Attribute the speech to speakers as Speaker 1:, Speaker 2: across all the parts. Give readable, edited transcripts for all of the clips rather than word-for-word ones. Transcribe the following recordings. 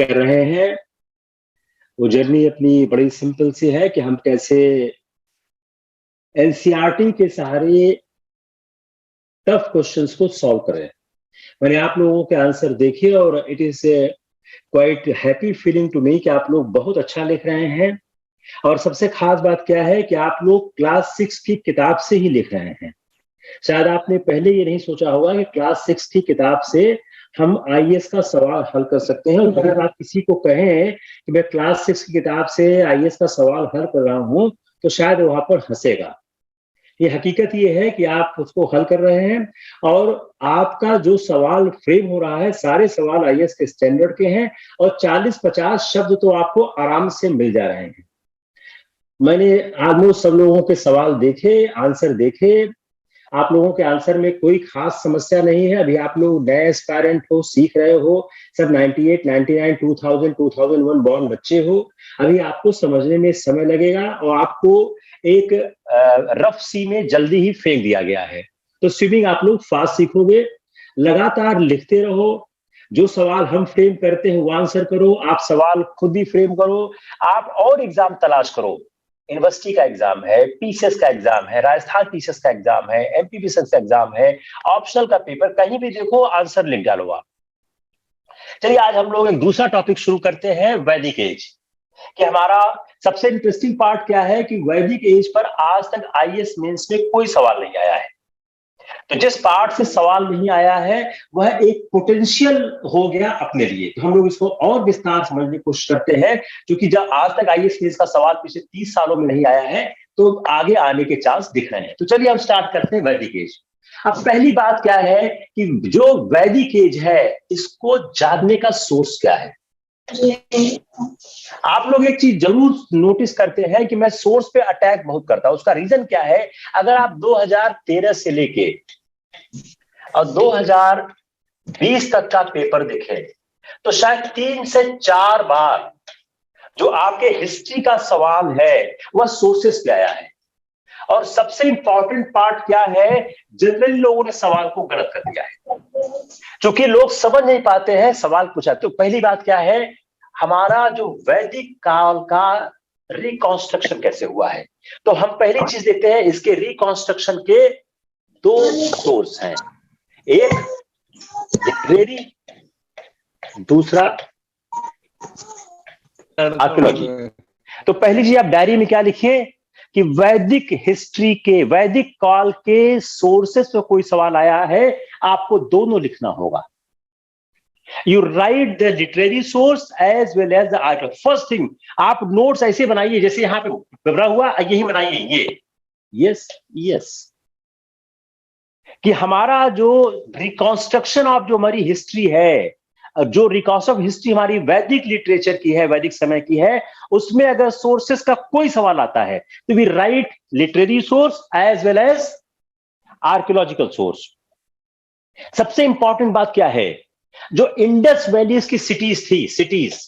Speaker 1: कर रहे हैं। वो जर्नी अपनी बड़ी सिंपल सी है कि हम कैसे एनसीईआरटी के सहारे टफ क्वेश्चंस को सॉल्व करें। मैंने आप लोगों के आंसर देखे और it is quite happy feeling to me कि आप लोग बहुत अच्छा लिख रहे हैं। और सबसे खास बात क्या है कि आप लोग क्लास 6 की किताब से ही लिख रहे हैं। शायद आपने पहले ये नहीं सोचा होगा कि क्लास 6 की किताब से हम आईएएस का सवाल हल कर सकते हैं। और अगर आप किसी को कहें कि मैं क्लास 6 की किताब से आईएएस का सवाल हल कर रहा हूं तो शायद वहां पर हंसेगा। ये हकीकत ये है कि आप उसको हल कर रहे हैं और आपका जो सवाल फ्रेम हो रहा है सारे सवाल आईएएस के स्टैंडर्ड के हैं और 40-50 शब्द तो आपको आराम से मिल जा रहे हैं। मैंने ऑलमोस्ट सब लोगों के सवाल देखे, आंसर देखे। आप लोगों के आंसर में कोई खास समस्या नहीं है। अभी आप लोग नए एस्पायरेंट हो, सीख रहे हो, सब 98, 99, 2000, 2001 बॉर्न बच्चे हो। अभी आपको समझने में समय लगेगा और आपको एक रफ सी में जल्दी ही फेंक दिया गया है। तो स्विमिंग आप लोग फास्ट सीखोगे। लगातार लिखते रहो। जो सवाल हम फ्रेम करते हैं वो आंसर करो। आप सवाल खुद ही फ्रेम करो। आप और एग्जाम तलाश करो। यूनिवर्सिटी का एग्जाम है, पीसीएस का एग्जाम है, राजस्थान पीसीएस का एग्जाम है, एमपी पीसीएस का एग्जाम है, ऑप्शनल का पेपर, कहीं भी देखो आंसर लिख डालो आप। चलिए आज हम लोग एक दूसरा टॉपिक शुरू करते हैं, वैदिक एज। कि हमारा सबसे इंटरेस्टिंग पार्ट क्या है कि वैदिक एज पर आज तक आईएएस मेंस में कोई सवाल नहीं आया है। तो जिस पार्ट से सवाल नहीं आया है वह एक पोटेंशियल हो गया अपने लिए। तो हम लोग इसको और विस्तार समझने की कोशिश करते हैं क्योंकि जब आज तक आईएएस मेंस का सवाल पिछले 30 सालों में नहीं आया है तो आगे आने के चांस दिख रहे हैं। तो चलिए हम स्टार्ट करते हैं वैदिक एज। अब पहली बात क्या है कि जो वैदिक एज है इसको जानने का सोर्स क्या है। आप लोग एक चीज जरूर नोटिस करते हैं कि मैं सोर्स पे अटैक बहुत करता हूं। उसका रीजन क्या है, अगर आप 2013 से लेके और 2020 तक का पेपर देखें तो शायद 3 से 4 बार जो आपके हिस्ट्री का सवाल है वह सोर्सेस पे आया है। और सबसे इंपॉर्टेंट पार्ट क्या है, जनरली लोगों ने सवाल को गलत कर दिया है क्योंकि लोग समझ नहीं पाते हैं सवाल पूछा। तो पहली बात क्या है, हमारा जो वैदिक काल का रिकॉन्स्ट्रक्शन कैसे हुआ है। तो हम पहली चीज देखते हैं, इसके रिकॉन्स्ट्रक्शन के 2 सोर्स हैं, एक लिटरेरी, दूसरा आर्कियोलॉजी। तो पहली चीज आप डायरी में क्या लिखिए कि वैदिक हिस्ट्री के, वैदिक काल के सोर्सेस में कोई सवाल आया है, आपको दोनों लिखना होगा। You write the literary source as well as the article. First thing, आप नोट्स ऐसे बनाइए जैसे यहां पे बना हुआ, यही बनाइए ये। यस कि हमारा जो रिकॉन्स्ट्रक्शन ऑफ जो हमारी हिस्ट्री है, जो रिकॉन्स्ट्रक्शन ऑफ हिस्ट्री हमारी वैदिक लिटरेचर की है, वैदिक समय की है, उसमें अगर सोर्सेस का कोई सवाल आता है तो we write literary source as well as archaeological source. सबसे इंपॉर्टेंट बात क्या है, जो इंडस वैलीज की सिटीज थी, सिटीज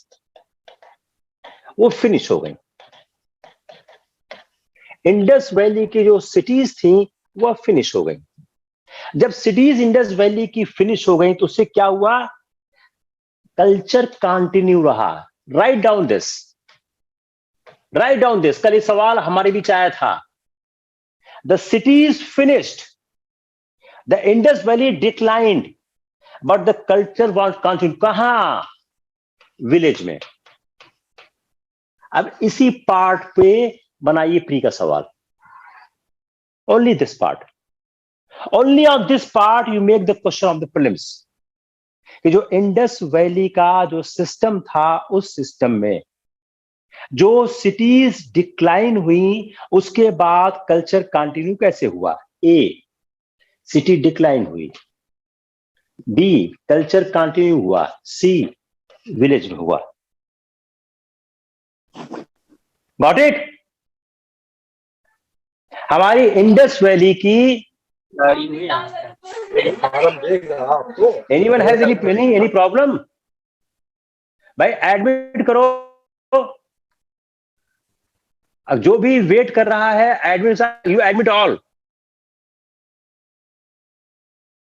Speaker 1: वो फिनिश हो गई। इंडस वैली की जो सिटीज थी वो फिनिश हो गई। जब सिटीज इंडस वैली की फिनिश हो गई तो उससे क्या हुआ, कल्चर कंटिन्यू रहा। Write down this, write down this. कल ये सवाल हमारे बीच आया था। The cities finished, the Indus valley declined but the culture want continue. कहां, विलेज में। अब इसी पार्ट पे बनाइए प्री का सवाल। Only this part, only on this part you make the question of the prelims. कि जो इंडस वैली का जो सिस्टम था, उस सिस्टम में जो सिटीज डिक्लाइन हुई उसके बाद कल्चर कंटिन्यू कैसे हुआ। ए, सिटी डिक्लाइन हुई, बी, कल्चर कंटिन्यू हुआ, सी, विलेज में हुआ। Got it. हमारी इंडस वैली की anyone has any planning, any problem? भाई एडमिट करो। अब जो भी वेट कर रहा है एडमिट, यू एडमिट ऑल।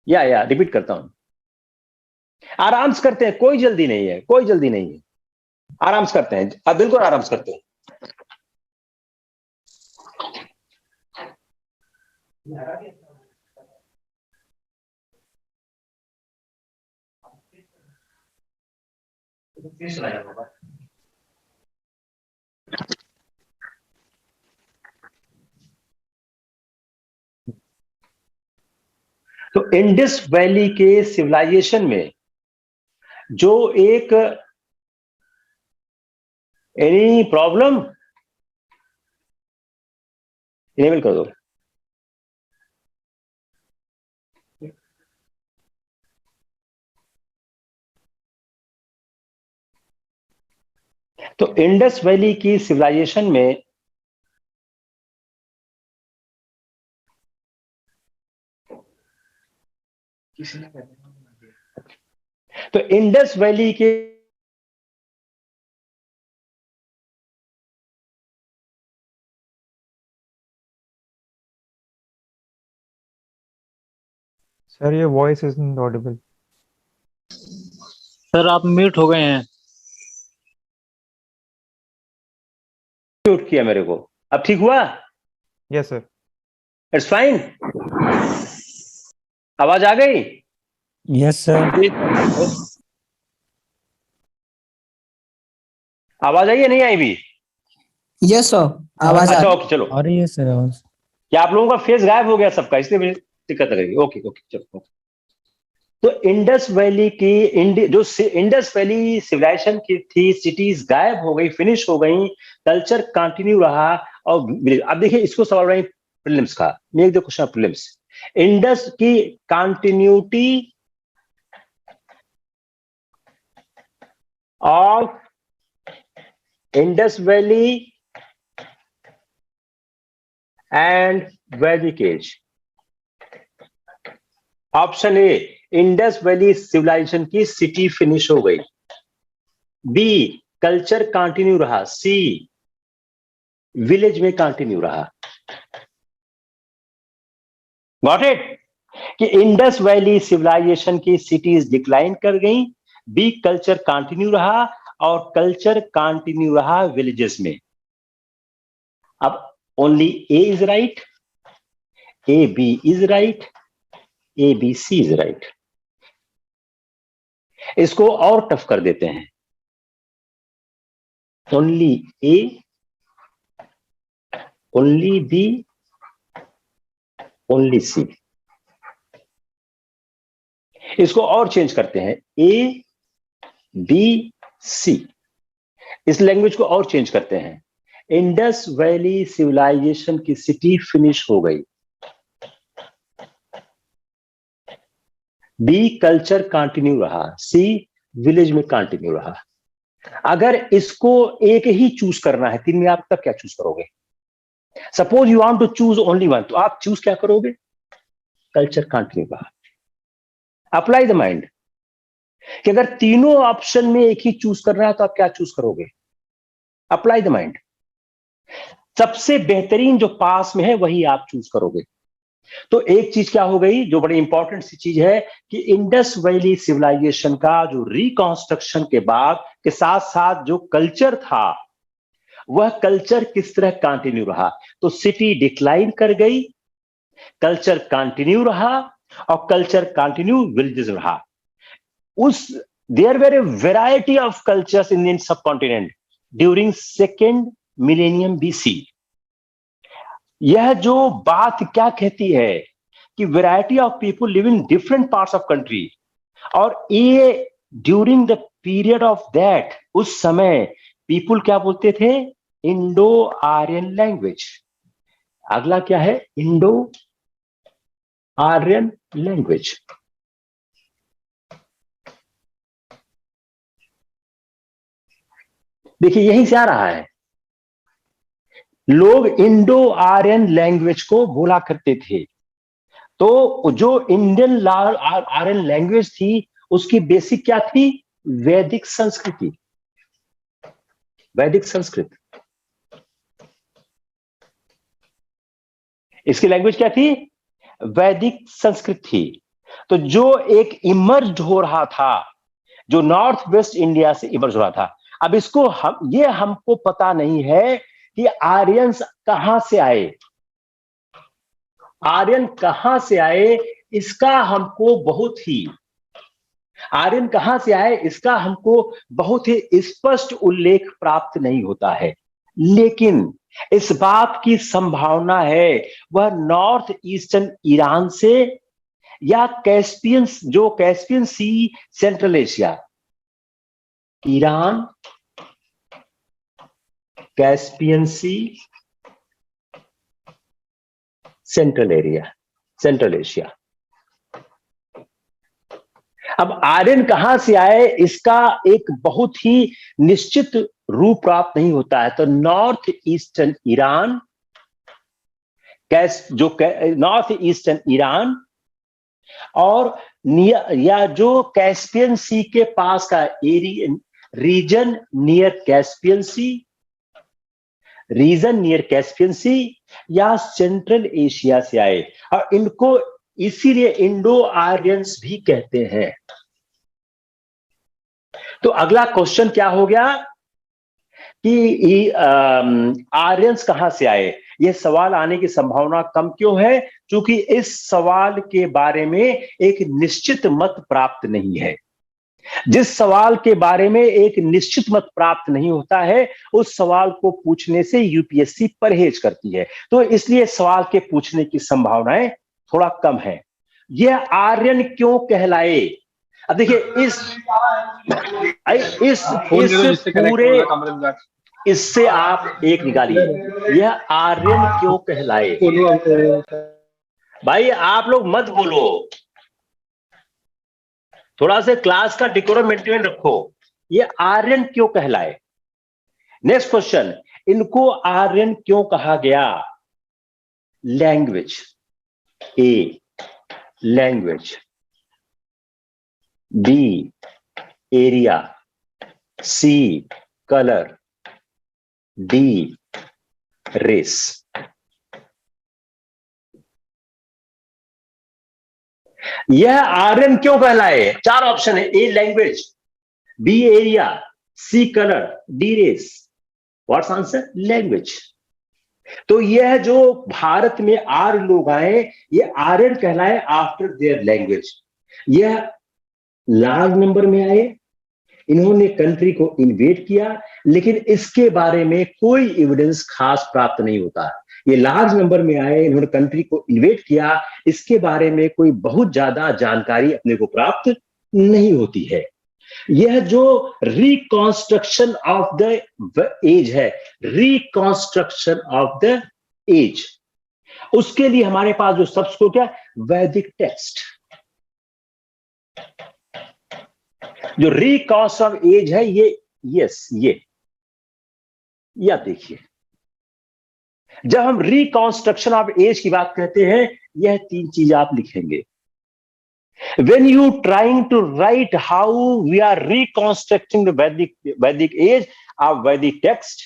Speaker 1: या रिपीट करता हूं, आराम से करते हैं, कोई जल्दी नहीं है, कोई जल्दी नहीं है। आराम से करते हैं, अब बिल्कुल आराम से करते हैं। तो इंडस वैली के सिविलाइजेशन में जो एक एनी प्रॉब्लम इनेबल कर दो। तो इंडस वैली की सिविलाइजेशन में तो इंडस वैली के
Speaker 2: सर ये voice is not Audible.
Speaker 3: Sir आप म्यूट हो गए हैं।
Speaker 1: म्यूट किया मेरे को, अब ठीक हुआ?
Speaker 2: Yes sir.
Speaker 1: इट्स फाइन, आवाज आ गई?
Speaker 4: Yes sir.
Speaker 1: आवाज आई या नहीं आई भी?
Speaker 5: यस सर, आवाज आ
Speaker 1: अच्छा
Speaker 5: रही।
Speaker 1: ओके चलो।
Speaker 4: आ रही है सर आवाज।
Speaker 1: क्या आप लोगों का फेस गायब हो गया सबका, इसलिए मुझे दिक्कत लगी? ओके ओके चलो। तो इंडस वैली की जो इंडस वैली सिविलाइजेशन की थी, सिटीज गायब हो गई, फिनिश हो गई, कल्चर कंटिन्यू रहा। और अब देखिए इसको सवाल रही प्रीलिम्स का, make the question prelims. Indus की continuity of Indus valley and Vedic age. Option A, Indus valley civilisation की सिटी फिनिश हो गई। बी, कल्चर कंटिन्यू रहा। सी, विलेज में कंटिन्यू रहा। Got it? कि इंडस वैली सिविलाइजेशन की सिटीज डिक्लाइन कर गई, बी कल्चर कंटिन्यू रहा, और कल्चर कंटिन्यू रहा विलेजेस में। अब only A is right, A B is right, A B C is right. इसको और टफ कर देते हैं, only A, only B, only C. इसको और चेंज करते हैं, ए बी सी। इस लैंग्वेज को और चेंज करते हैं, इंडस वैली सिविलाइजेशन की सिटी फिनिश हो गई, बी कल्चर कंटिन्यू रहा, सी विलेज में कंटिन्यू रहा। अगर इसको एक ही चूज करना है तीन में, आप तब क्या चूज करोगे? Suppose you want to choose only one, तो आप चूज क्या करोगे? कल्चर कंटिन्यू रहा। अप्लाई द माइंड कि अगर तीनों ऑप्शन में एक ही चूज करना है तो आप क्या चूज करोगे? Apply the mind. सबसे बेहतरीन जो पास में है वही आप चूज करोगे। तो एक चीज क्या हो गई जो बड़ी इंपॉर्टेंट सी चीज है कि इंडस वैली सिविलाइजेशन का जो रिकंस्ट्रक्शन के बाद के साथ साथ जो कल्चर था, वह कल्चर किस तरह कंटिन्यू रहा। तो सिटी डिक्लाइन कर गई, कल्चर कंटिन्यू रहा, और कल्चर कंटिन्यू विलेजेस रहा। उस there were a variety of cultures in the subcontinent during second millennium BC. यह जो बात क्या कहती है कि variety of people live in different parts of country, और ये during the period of that, उस समय पीपल क्या बोलते थे? Indo Aryan language. अगला क्या है? Indo Aryan language. देखिए यहीं से आ रहा है, लोग इंडो आर्यन लैंग्वेज को बोला करते थे। तो जो इंडियन आर्यन लैंग्वेज थी उसकी बेसिक क्या थी? वैदिक संस्कृति, वैदिक संस्कृत। इसकी लैंग्वेज क्या थी? वैदिक संस्कृत थी। तो जो एक इमर्ज हो रहा था, जो नॉर्थ वेस्ट इंडिया से इमर्ज हो रहा था, अब इसको हमको पता नहीं है कि आर्यंस कहां से आए, आर्यन कहां से आए, इसका हमको बहुत ही आर्यन कहां से आए इसका हमको बहुत ही स्पष्ट उल्लेख प्राप्त नहीं होता है, लेकिन इस बात की संभावना है वह नॉर्थ ईस्टर्न ईरान से या कैस्पियन सी, सेंट्रल एशिया, ईरान, कैस्पियन सी, सेंट्रल एशिया। अब आर्यन कहां से आए इसका एक बहुत ही निश्चित रूप प्राप्त नहीं होता है, तो north eastern Iran, north eastern Iran और या जो कैस्पियन सी के पास का रीजन नियर कैस्पियन सी या सेंट्रल एशिया से आए, और इनको इसीलिए इंडो आर्यंस भी कहते हैं। तो अगला क्वेश्चन क्या हो गया कि आर्यंस कहां से आए, यह सवाल आने की संभावना कम क्यों है, क्योंकि इस सवाल के बारे में एक निश्चित मत प्राप्त नहीं है। जिस सवाल के बारे में एक निश्चित मत प्राप्त नहीं होता है उस सवाल को पूछने से यूपीएससी परहेज करती है, तो इसलिए सवाल के पूछने की संभावनाएं थोड़ा कम है। यह आर्यन क्यों कहलाए, अब देखिए इस पूरे इससे आप एक निकालिए, यह आर्यन क्यों कहलाए। भाई आप लोग मत बोलो, थोड़ा सा क्लास का डेकोरम मेंटेन रखो। ये आर्यन क्यों कहलाए। नेक्स्ट क्वेश्चन, इनको आर्यन क्यों कहा गया। Language, A language, B area, C colour, D race. यह आर्यन क्यों कहलाए, चार ऑप्शन है, A language, B area, C colour, D race. What's answer, language. तो यह जो भारत में आर्य लोग आए ये आर्यन कहलाए आफ्टर देयर लैंग्वेज। यह लार्ज नंबर में आए, इन्होंने कंट्री को इन्वेड किया, लेकिन इसके बारे में कोई एविडेंस खास प्राप्त नहीं होता। ये लार्ज नंबर में आए, इन्होंने कंट्री को इन्वेड किया, इसके बारे में कोई बहुत ज्यादा जानकारी अपने को प्राप्त नहीं होती है। यह जो रिकॉन्स्ट्रक्शन ऑफ द एज है, रिकॉन्स्ट्रक्शन ऑफ द एज, उसके लिए हमारे पास जो शब्द को क्या, वैदिक टेक्स्ट। जो रिकॉन्स्ट ऑफ एज है ये, यस ये या देखिए, जब हम रिकॉन्स्ट्रक्शन ऑफ एज की बात कहते हैं यह तीन चीज आप लिखेंगे। When you trying to write how we are reconstructing the Vedic age of Vedic text,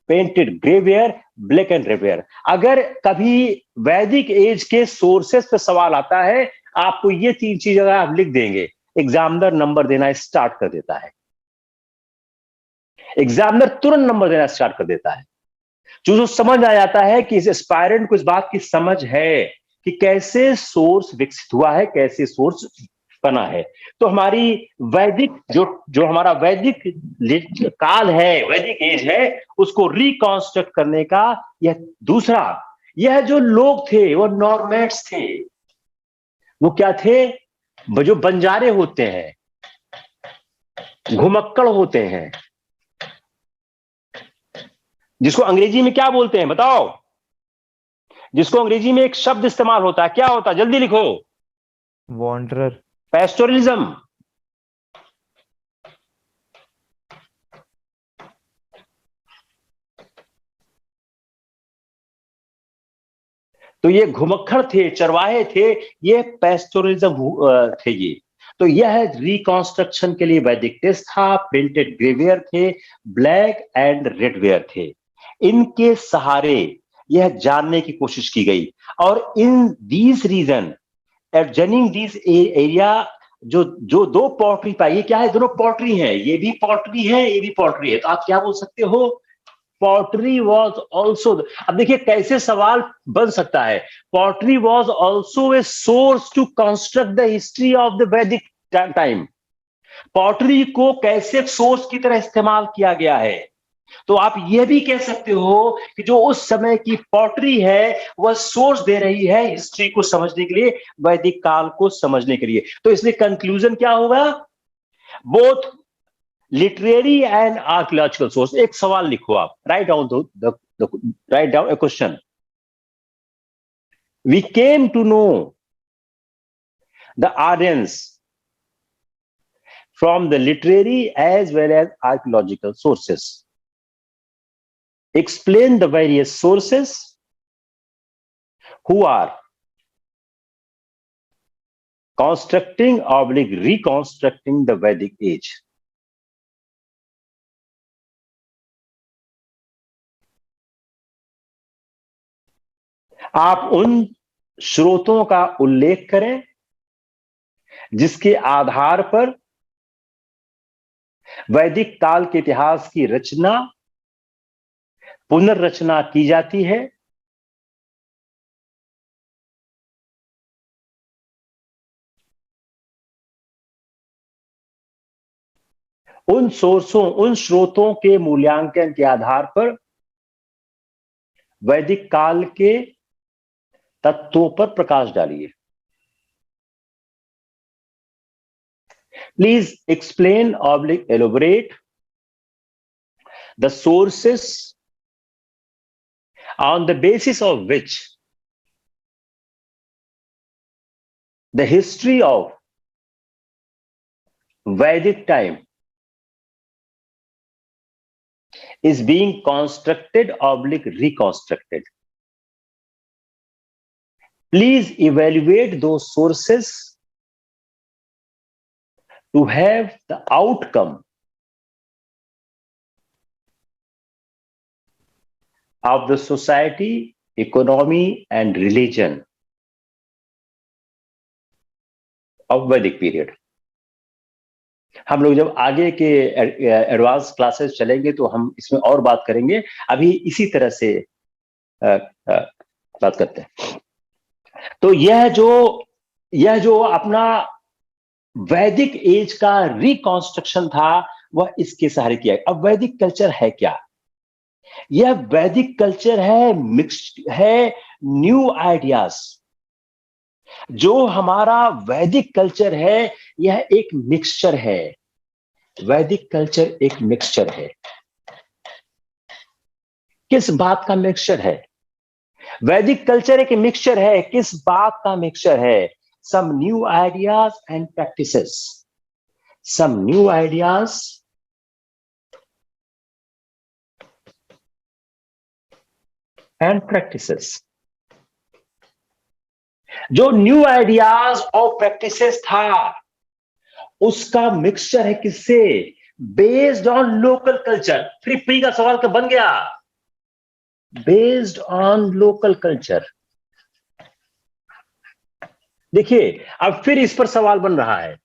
Speaker 1: painted graveware, black and revere, अगर कभी वैदिक एज के सोर्सेस पे सवाल आता है, आपको ये तीन चीज अगर आप लिख देंगे, एग्जामिनर नंबर देना स्टार्ट कर देता है। एग्जामिनर तुरंत नंबर देना स्टार्ट कर देता है, जो समझ आ जाता है कि इस एस्पायरेंट को इस बात की समझ है कि कैसे सोर्स विकसित हुआ है, कैसे सोर्स बना है। तो हमारी वैदिक जो हमारा वैदिक काल है, वैदिक एज है, उसको रिकॉन्स्ट्रक्ट करने का यह दूसरा, यह जो लोग थे वो नॉर्मैड्स थे। वो क्या थे, जो बंजारे होते हैं, घुमक्कड़ होते हैं, जिसको अंग्रेजी में क्या बोलते हैं बताओ, जिसको अंग्रेजी में एक शब्द इस्तेमाल होता है, क्या होता है, जल्दी लिखो,
Speaker 2: वॉन्डरर,
Speaker 1: पैस्टोरलिज्म। तो ये घुमक्खड़ थे, चरवाहे थे, ये पैस्टोरलिज्म थे ये। तो यह रिकॉन्स्ट्रक्शन के लिए वैदिक टेक्स्ट था, प्रिंटेड ग्रेवियर थे, ब्लैक एंड रेड वेयर थे। इनके सहारे यह जानने की कोशिश की गई, और in these region adjoining this area जो जो दो पोट्री पाई, ये क्या है, दोनों पोट्री हैं, ये भी पोट्री है, ये भी पोट्री है, तो आप क्या बोल सकते हो, पॉटरी वॉज ऑल्सो। अब देखिए कैसे सवाल बन सकता है, pottery was also a source to construct the history of the Vedic time. Pottery को कैसे सोर्स की तरह इस्तेमाल किया गया है, तो आप यह भी कह सकते हो कि जो उस समय की पॉटरी है वह सोर्स दे रही है हिस्ट्री को समझने के लिए, वैदिक काल को समझने के लिए। तो इसलिए कंक्लूजन क्या होगा, both literary and archaeological source. एक सवाल लिखो आप, write down a question. We came to know the Aryans from the literary as well as archaeological sources. Explain the various sources who are constructing or reconstructing the Vedic age. आप उन स्रोतों का उल्लेख करें जिसके आधार पर वैदिक काल के इतिहास की रचना, पुनर्रचना की जाती है। उन स्रोतों के मूल्यांकन के आधार पर वैदिक काल के तत्वों पर प्रकाश डालिए। प्लीज एक्सप्लेन और elaborate the sources on the basis of which the history of Vedic time is being constructed or reconstructed. Please evaluate those sources to have the outcome of the society, economy and religion of Vedic period. हम लोग जब आगे के advance classes चलेंगे तो हम इसमें और बात करेंगे, अभी इसी तरह से बात करते हैं। तो यह जो अपना वैदिक एज का रिकॉन्स्ट्रक्शन था वह इसके सहारे किया। अब वैदिक कल्चर है क्या, यह वैदिक कल्चर है मिक्स्ड है न्यू आइडियाज। जो हमारा वैदिक कल्चर है यह एक मिक्सचर है, वैदिक कल्चर एक मिक्सचर है। किस बात का मिक्सचर है, वैदिक कल्चर एक मिक्सचर है, किस बात का मिक्सचर है, some new ideas and practices, some new ideas and practices. जो न्यू आइडियाज और प्रैक्टिसेस था उसका मिक्सचर है किससे, बेस्ड ऑन लोकल कल्चर। फिर प्री का सवाल का बन गया, बेस्ड ऑन लोकल कल्चर। देखिए अब फिर इस पर सवाल बन रहा है,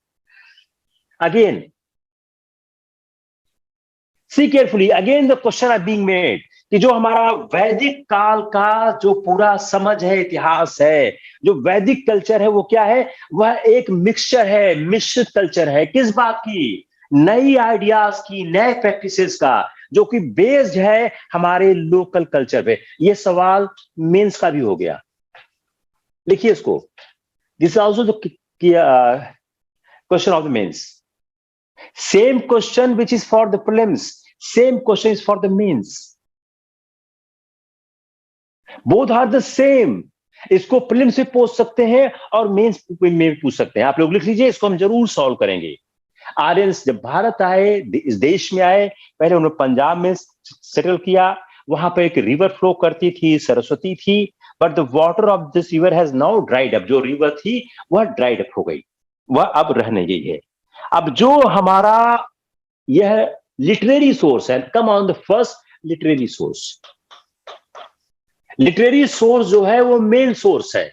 Speaker 1: again see carefully, again the question are being made कि जो हमारा वैदिक काल का जो पूरा समझ है, इतिहास है, जो वैदिक कल्चर है वो क्या है, वह एक मिक्सचर है, मिश्रित कल्चर है। किस बात की, नई आइडियाज की, नए प्रैक्टिसेस का, जो कि बेस्ड है हमारे लोकल कल्चर पे। ये सवाल मेंस का भी हो गया, लिखिए इसको, this is also the question of the mains. Same question which is for the prelims, same question is for the mains, both are the same. इसको प्रीलिम्स से पूछ सकते हैं और मेंस में भी पूछ सकते हैं। आप लोग लिख लीजिए, इसको हम जरूर सॉल्व करेंगे। आर्यंस जब भारत आए, इस देश में आए, पहले उन्होंने पंजाब में सेटल किया, वहां पर एक रिवर फ्लो करती थी, सरस्वती थी, but the water of this river has now dried up. जो रिवर थी वह ड्राइड अप हो गई, वह अब रह नहीं गई है। अब जो हमारा यह लिटरेरी सोर्स है, कम on the first literary source. Literary source जो है वो मेन सोर्स है।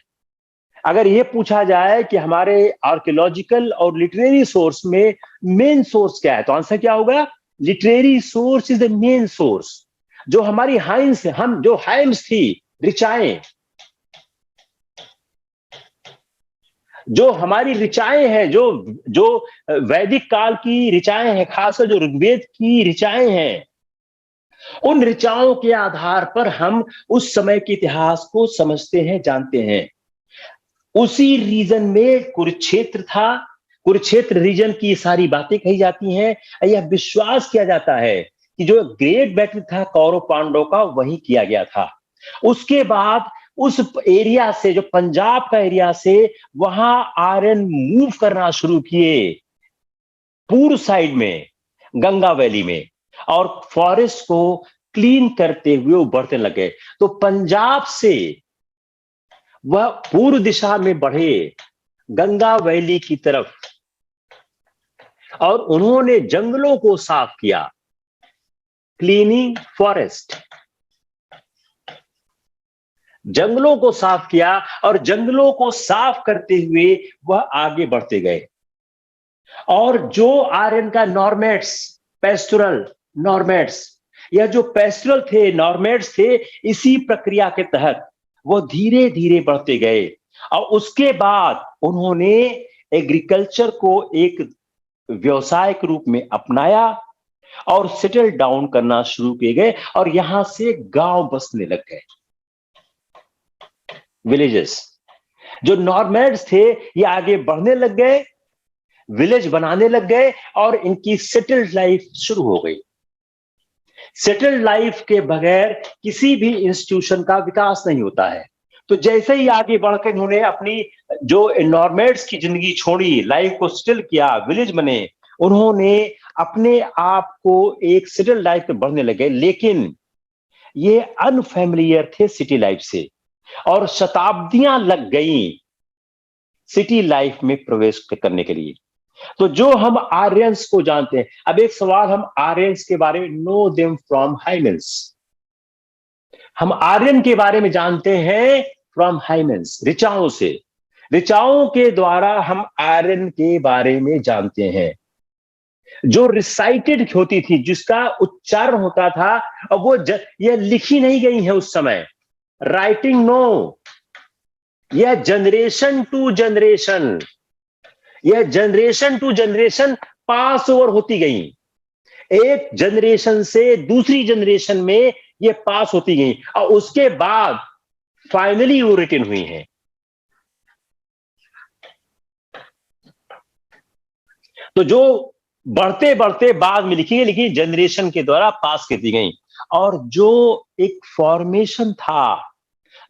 Speaker 1: अगर ये पूछा जाए कि हमारे आर्कियोलॉजिकल और लिटरेरी सोर्स में मेन सोर्स क्या है, तो आंसर क्या होगा? Literary source is the main source. जो हमारी हाइम्स, हम जो हाइम्स थी, ऋचाएं, जो हमारी ऋचाएं हैं, जो जो वैदिक काल की ऋचाएं हैं, खासकर जो ऋग्वेद की ऋचाएं हैं, उन ऋचाओं के आधार पर हम उस समय के इतिहास को समझते हैं, जानते हैं। उसी रीजन में कुरुक्षेत्र था, कुरुक्षेत्र रीजन की सारी बातें कही जाती हैं। यह विश्वास किया जाता है कि जो ग्रेट बैटल था कौरव पांडव का, वही किया गया था। उसके बाद उस एरिया से, जो पंजाब का एरिया से, वहां आर्यन मूव करना शुरू किए पूर्व साइड में, गंगा वैली में, और फॉरेस्ट को क्लीन करते हुए वो बढ़ने लगे। तो पंजाब से वह पूर्व दिशा में बढ़े गंगा वैली की तरफ, और उन्होंने जंगलों को साफ किया, क्लीनिंग फॉरेस्ट, जंगलों को साफ किया, और जंगलों को साफ करते हुए वह आगे बढ़ते गए। और जो आर्यन का नॉर्मेट्स, पेस्टोरल नॉर्मेट्स, यह जो पेस्टोरल थे, नॉर्मेट्स थे, इसी प्रक्रिया के तहत वो धीरे धीरे बढ़ते गए। और उसके बाद उन्होंने एग्रीकल्चर को एक व्यवसाय के रूप में अपनाया और सेटल डाउन करना शुरू किए गए, और यहां से गांव बसने लग गए, विलेजेस। जो नॉर्मेड्स थे ये आगे बढ़ने लग गए, विलेज बनाने लग गए, और इनकी सेटल्ड लाइफ शुरू हो गई। सेटल्ड लाइफ के बगैर किसी भी इंस्टीट्यूशन का विकास नहीं होता है। तो जैसे ही आगे बढ़कर इन्होंने अपनी जो नॉर्मेड्स की जिंदगी छोड़ी, लाइफ को सेटल किया, विलेज बने, उन्होंने अपने आप को एक सेटल लाइफ में बढ़ने लगे। लेकिन ये अनफैमिलियर थे सिटी लाइफ से, और शताब्दियां लग गई सिटी लाइफ में प्रवेश करने के लिए। तो जो हम आर्यंस को जानते हैं, अब एक सवाल, हम आर्यंस के बारे में, नो देम फ्रॉम हाइमेंस, हम आर्यन के बारे में जानते हैं फ्रॉम हाइमेंस, ऋचाओं से। ऋचाओं के द्वारा हम आर्यन के बारे में जानते हैं। जो रिसाइटेड होती थी, जिसका उच्चारण होता था, और वो ये लिखी नहीं गई है उस समय, राइटिंग नो, यह जनरेशन टू जनरेशन, यह generation to generation pass over होती गई। एक जनरेशन से दूसरी जनरेशन में ये पास होती गई, और उसके बाद फाइनली वो रिटन हुई हैं। तो जो बढ़ते बढ़ते बाद में लिखी गई, लेकिन जनरेशन के द्वारा पास कर दी गई। और जो एक फॉर्मेशन था,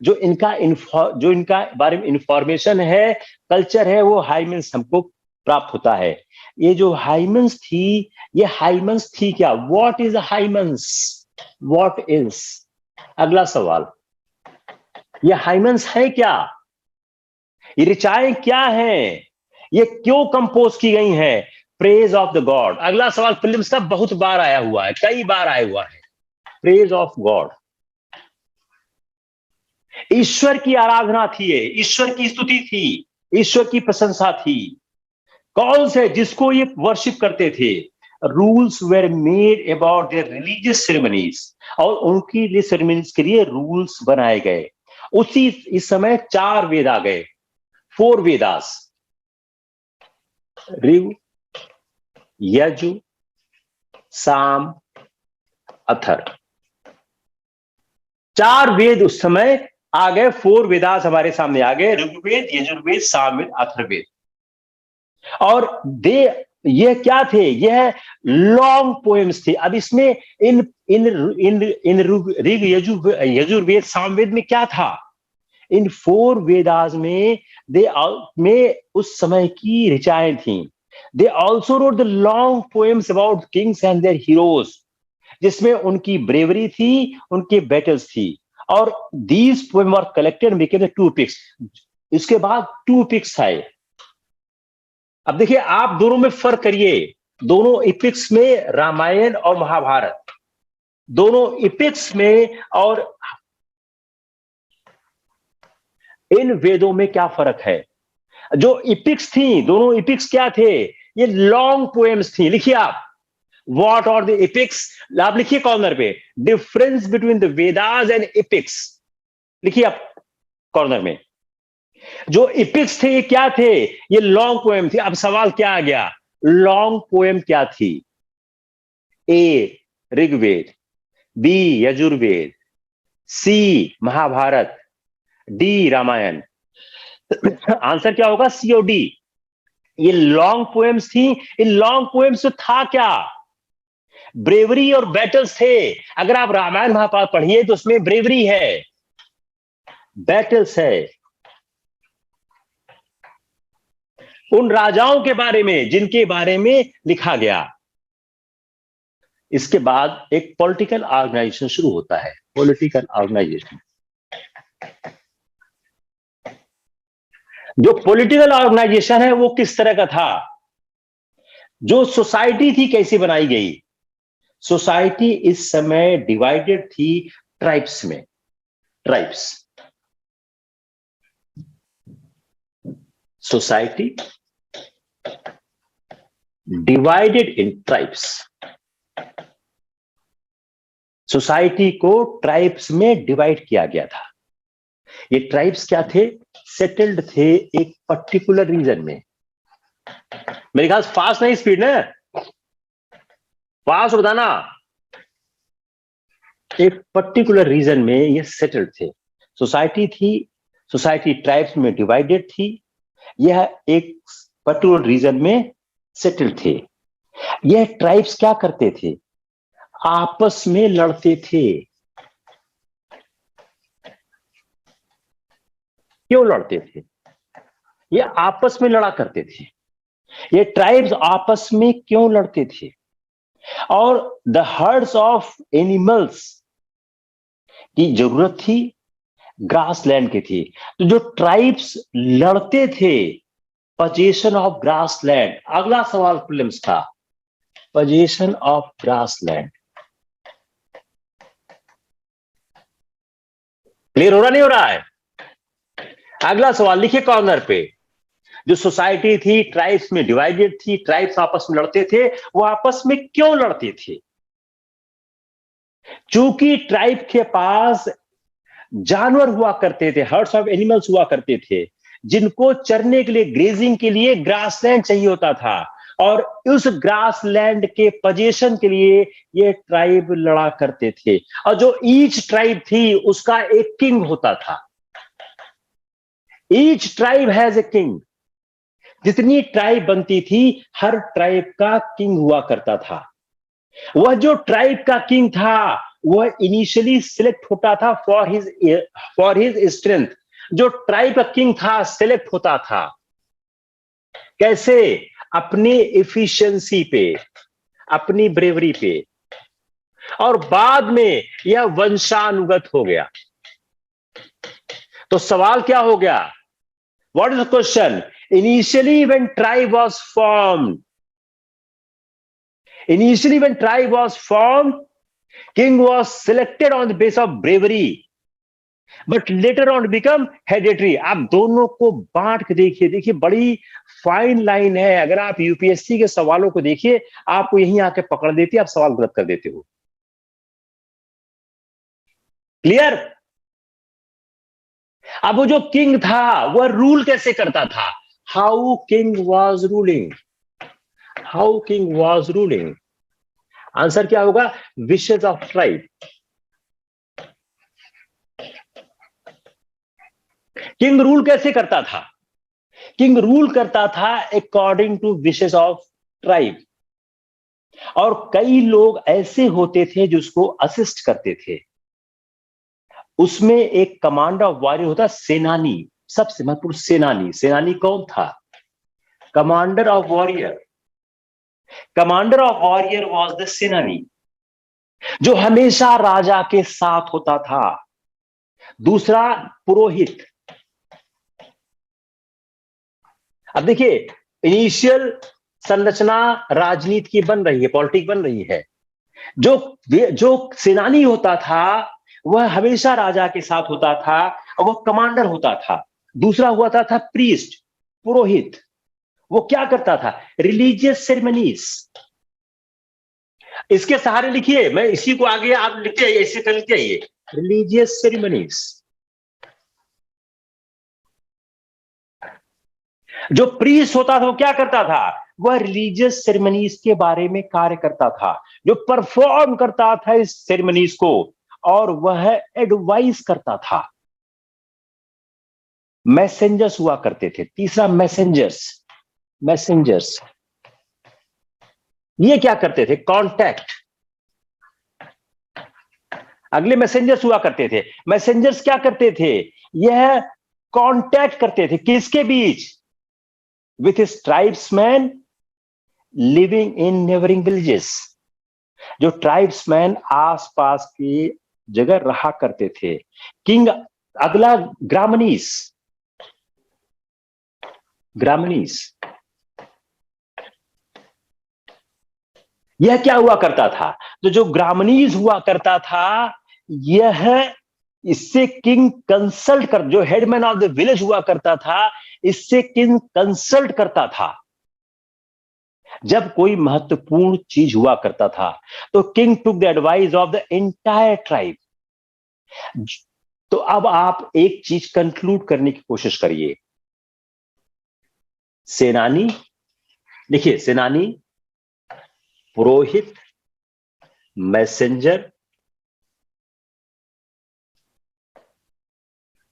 Speaker 1: जो इनका बारे में इंफॉर्मेशन है, कल्चर है, वो हाइमेंस हमको प्राप्त होता है। ये जो हाइमेंस थी, ये हाइमेंस थी क्या? What is hymns? What is? अगला सवाल, ये हाइमेंस है क्या? ये ऋचाएं क्या हैं? ये क्यों कंपोज की गई हैं? Praise of the God. अगला सवाल फिल्म्स का बहुत बार आया हुआ है, कई बार आया हुआ है। प्रेज ऑफ गॉड, ईश्वर की आराधना थी, ईश्वर की स्तुति थी, ईश्वर की प्रशंसा थी। कौन से जिसको ये वर्शिप करते थे? Rules were made about their religious ceremonies, और उनकी लिए सेरेमनीज के लिए रूल्स बनाए गए। उसी इस समय 4 वेद आ गए, 4 वेदास, ऋग, यजु, साम, अथर, 4 वेद उस समय आ गए। 4 वेदास हमारे सामने आ गए, ऋग्वेद, यजुर्वेद, सामवेद, अथर्ववेद। और ये क्या थे? यह लॉन्ग पोएम्स थे। अब इसमें इन इन इन इन ऋग, यजुर्वेद, सामवेद में क्या था? इन 4 वेदास में उस समय की ऋचाएं थी। They also wrote the long poems about kings and their heroes, जिसमें उनकी ब्रेवरी थी, उनके बैटल्स थी। और these poem were collected became the 2 epics। इसके बाद 2 epics आए। अब देखिए, आप दोनों में फर्क करिए। दोनों एपिक्स में, रामायण और महाभारत, दोनों एपिक्स में, और इन वेदों में क्या फर्क है? जो इपिक्स थी, दोनों इपिक्स क्या थे? ये लॉन्ग पोएम्स थी। लिखिए आप, व्हाट आर द इपिक्स? आप लिखिए कॉर्नर पे, difference between the Vedas and इपिक्स। लिखिए आप कॉर्नर में, जो इपिक्स थे ये क्या थे? ये लॉन्ग पोएम थी। अब सवाल क्या आ गया? लॉन्ग पोएम क्या थी? ए ऋग्वेद, बी यजुर्वेद, सी महाभारत, डी रामायण। आंसर क्या होगा? सी और डी। ये लॉन्ग पोएम्स थी। इन लॉन्ग पोएम्स में था क्या? ब्रेवरी और बैटल्स थे। अगर आप रामायण महाभारत पढ़िए तो उसमें ब्रेवरी है, बैटल्स है, उन राजाओं के बारे में जिनके बारे में लिखा गया। इसके बाद एक पॉलिटिकल ऑर्गेनाइजेशन शुरू होता है, पॉलिटिकल ऑर्गेनाइजेशन। जो पॉलिटिकल ऑर्गेनाइजेशन है वो किस तरह का था? जो सोसाइटी थी कैसी बनाई गई? सोसाइटी इस समय डिवाइडेड थी ट्राइब्स में। Tribes, society divided in tribes. Society को ट्राइब्स में डिवाइड किया गया था। ये ट्राइब्स क्या थे? सेटल्ड थे एक पर्टिकुलर रीजन में। मेरे ख्याल फास्ट नहीं, स्पीड ना, फास्ट बताना। एक पर्टिकुलर रीजन में ये सेटल्ड थे। सोसाइटी थी, सोसाइटी ट्राइब्स में डिवाइडेड थी। यह एक पर्टिकुलर रीजन में सेटल्ड थे। यह ट्राइब्स क्या करते थे? आपस में लड़ते थे। क्यों लड़ते थे? ये आपस में लड़ा करते थे। ये ट्राइब्स आपस में क्यों लड़ते थे? और द हर्ड्स ऑफ एनिमल्स की जरूरत थी, ग्रास लैंड की थी। तो जो ट्राइब्स लड़ते थे, पोजीशन ऑफ ग्रास लैंड। अगला सवाल प्रीलिम्स था, position of grass land. Clear हो रहा नहीं हो रहा है? अगला सवाल लिखिए कॉर्नर पे। जो सोसाइटी थी ट्राइब्स में डिवाइडेड थी, ट्राइब्स आपस में लड़ते थे। वो आपस में क्यों लड़ते थे? चूंकि ट्राइब के पास जानवर हुआ करते थे, हर्ड्स ऑफ एनिमल्स हुआ करते थे, जिनको चरने के लिए, ग्रेजिंग के लिए ग्रासलैंड चाहिए होता था। और उस ग्रासलैंड के पोजीशन के लिए ये ट्राइब लड़ा करते थे। और जो ईच ट्राइब थी उसका एक किंग होता था। Each tribe has a king. जितनी ट्राइब बनती थी, हर ट्राइब का किंग हुआ करता था। वह जो ट्राइब का किंग था वह इनिशियली सिलेक्ट होता था फॉर हिज स्ट्रेंथ। जो ट्राइब का किंग था सिलेक्ट होता था कैसे? अपनी एफिशिएंसी पे, अपनी ब्रेवरी पे। और बाद में यह वंशानुगत हो गया। तो सवाल क्या हो गया? What is the question? Initially when tribe was formed, initially when tribe was formed, king was selected on the basis of bravery, but later on become hereditary. आप दोनों को बांट के देखिए, देखिए बड़ी फाइन लाइन है। अगर आप यूपीएससी के सवालों को देखिए, आपको यहीं आके पकड़ देती है, आप सवाल गलत कर देते हो। क्लियर? अब वो जो किंग था वह रूल कैसे करता था? How king was ruling? How king was ruling? Answer क्या होगा? Wishes of tribe. King rule कैसे करता था? किंग रूल करता था according to wishes of tribe. और कई लोग ऐसे होते थे जो उसको असिस्ट करते थे। उसमें एक कमांडर ऑफ वॉरियर होता, सेनानी, सबसे महत्वपूर्ण सेनानी। सेनानी कौन था? Commander of warrior. Commander of warrior was the सेनानी, जो हमेशा राजा के साथ होता था। दूसरा पुरोहित। अब देखिए, इनिशियल संरचना राजनीति की बन रही है, पॉलिटिक बन रही है। जो सेनानी होता था वह हमेशा राजा के साथ होता था और वह कमांडर होता था। दूसरा हुआ था प्रीस्ट, पुरोहित। वो क्या करता था? Religious ceremonies. इसके सहारे लिखिए, मैं इसी को आगे आप लिखते आइए, ऐसे करते आइए, रिलीजियस सेरेमनीज। जो प्रीस्ट होता था वो क्या करता था? वह रिलीजियस सेरेमनीज के बारे में कार्य करता था, जो परफॉर्म करता था इस सेरेमनीज को, और वह एडवाइस करता था। मैसेंजर्स हुआ करते थे। तीसरा मैसेंजर्स। मैसेंजर्स ये क्या करते थे? कांटेक्ट। अगले मैसेंजर्स हुआ करते थे। मैसेंजर्स क्या करते थे? यह कांटेक्ट करते थे किसके बीच? With his tribesman living in neighbouring villages. जो ट्राइब्समैन आसपास की जगह रहा करते थे। किंग। अगला ग्रामनीस। ग्रामनीस यह क्या हुआ करता था? तो जो ग्रामनीज हुआ करता था, यह इससे किंग कंसल्ट कर, जो हेडमैन ऑफ द विलेज हुआ करता था, इससे किंग कंसल्ट करता था। जब कोई महत्वपूर्ण चीज हुआ करता था तो king took the advice of the entire tribe. तो अब आप एक चीज कंक्लूड करने की कोशिश करिए। सेनानी, देखिए, सेनानी, पुरोहित, मैसेंजर,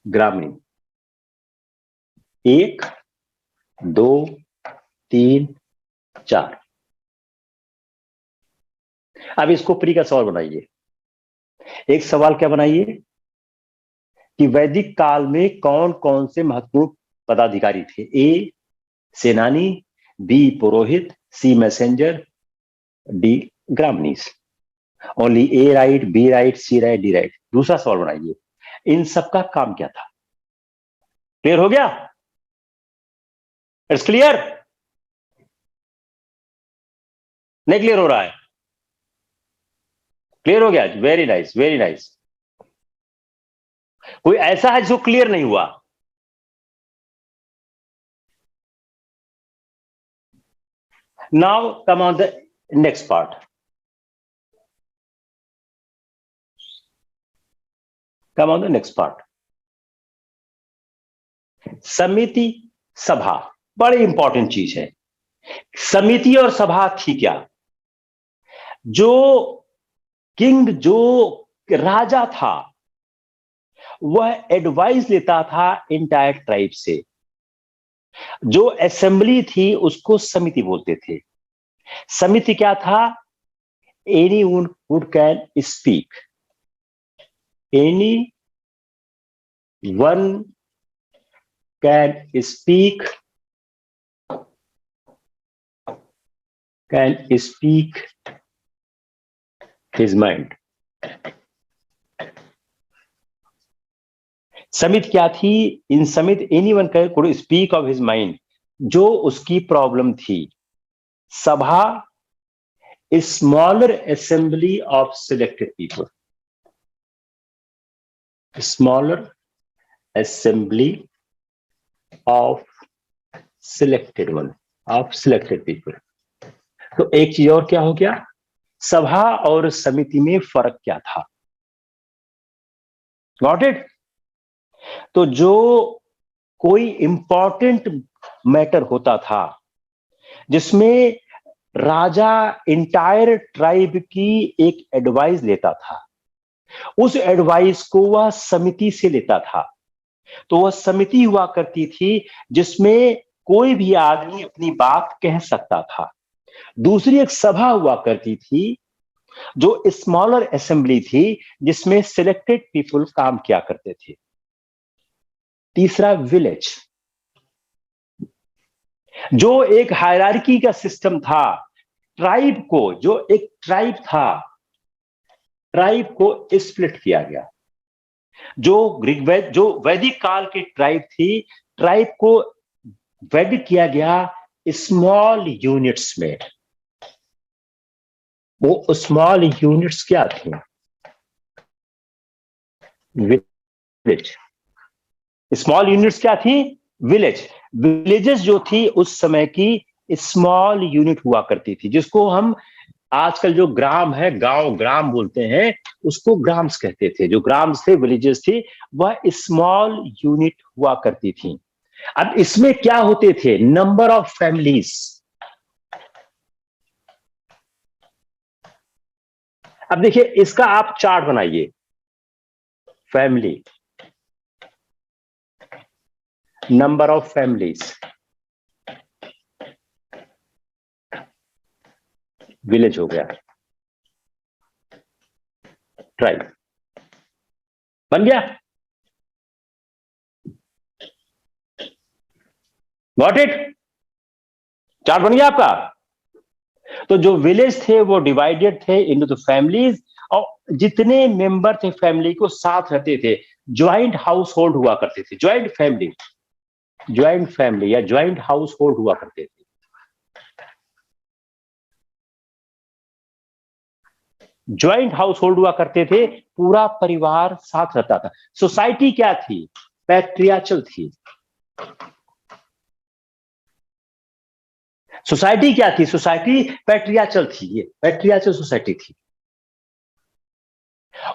Speaker 1: ग्रामीण। 1 2 3 4। अब इसको प्री का सवाल बनाइए। एक सवाल क्या बनाइए कि वैदिक काल में कौन कौन से महत्वपूर्ण पदाधिकारी थे? ए सेनानी, बी पुरोहित, सी मैसेंजर, डी ग्रामनीस। ओनली ए राइट, बी राइट, सी राइट, डी राइट। दूसरा सवाल बनाइए, इन सबका काम क्या था? क्लियर हो गया? It's clear? नहीं क्लियर हो रहा है? क्लियर हो गया? Very nice, very nice. कोई ऐसा है जो क्लियर नहीं हुआ? Now come on the next part. Come on the next part. समिति, सभा, बड़ी इंपॉर्टेंट चीज है। समिति और सभा थी क्या? जो किंग, जो राजा था, वह एडवाइस लेता था इंटायर ट्राइब से। जो असेंबली थी उसको समिति बोलते थे। समिति क्या था? Any would can speak, any one can speak, can speak his mind. समिति क्या थी? इन समिति any one could speak of his mind, जो उसकी प्रॉब्लम थी। सभा, smaller assembly of selected people, smaller assembly of selected one, of selected people. तो एक चीज और क्या हो गया? सभा और समिति में फर्क क्या था? Got it? तो जो कोई इंपॉर्टेंट मैटर होता था जिसमें राजा इंटायर ट्राइब की एक एडवाइस लेता था, उस एडवाइस को वह समिति से लेता था। तो वह समिति हुआ करती थी जिसमें कोई भी आदमी अपनी बात कह सकता था। दूसरी एक सभा हुआ करती थी जो स्मॉलर असेंबली थी, जिसमें सिलेक्टेड पीपल काम किया करते थे। तीसरा विलेज, जो एक हायरार्की का सिस्टम था। ट्राइब को, जो एक ट्राइब था, ट्राइब को स्प्लिट किया गया। जो वैदिक काल की ट्राइब थी, ट्राइब को वैदिक किया गया स्मॉल यूनिट्स में। वो स्मॉल यूनिट्स क्या थी? विलेज। स्मॉल यूनिट्स क्या थी? विलेज। विलेजेस जो थी उस समय की स्मॉल यूनिट हुआ करती थी, जिसको हम आजकल जो ग्राम है, गांव ग्राम बोलते हैं, उसको ग्राम्स कहते थे। जो ग्राम्स थे, विलेजेस थी, वह स्मॉल यूनिट हुआ करती थी। अब इसमें क्या होते थे? Number of families. अब देखिए, इसका आप चार्ट बनाइए। Family, number of families, village हो गया, ट्राइब बन गया। Got it? चार्ट बन गया आपका। तो जो विलेज थे वो डिवाइडेड थे इनटू द फैमिलीज, और जितने मेंबर थे फैमिली को साथ रहते थे, ज्वाइंट हाउस होल्ड हुआ करते थे। ज्वाइंट फैमिली या ज्वाइंट हाउस होल्ड हुआ करते थे। ज्वाइंट हाउस होल्ड हुआ करते थे, पूरा परिवार साथ रहता था। सोसाइटी क्या थी? पैट्रियार्चल थी। सोसाइटी क्या थी? सोसाइटी पैट्रियार्चल थी। ये पैट्रियार्चल सोसाइटी थी।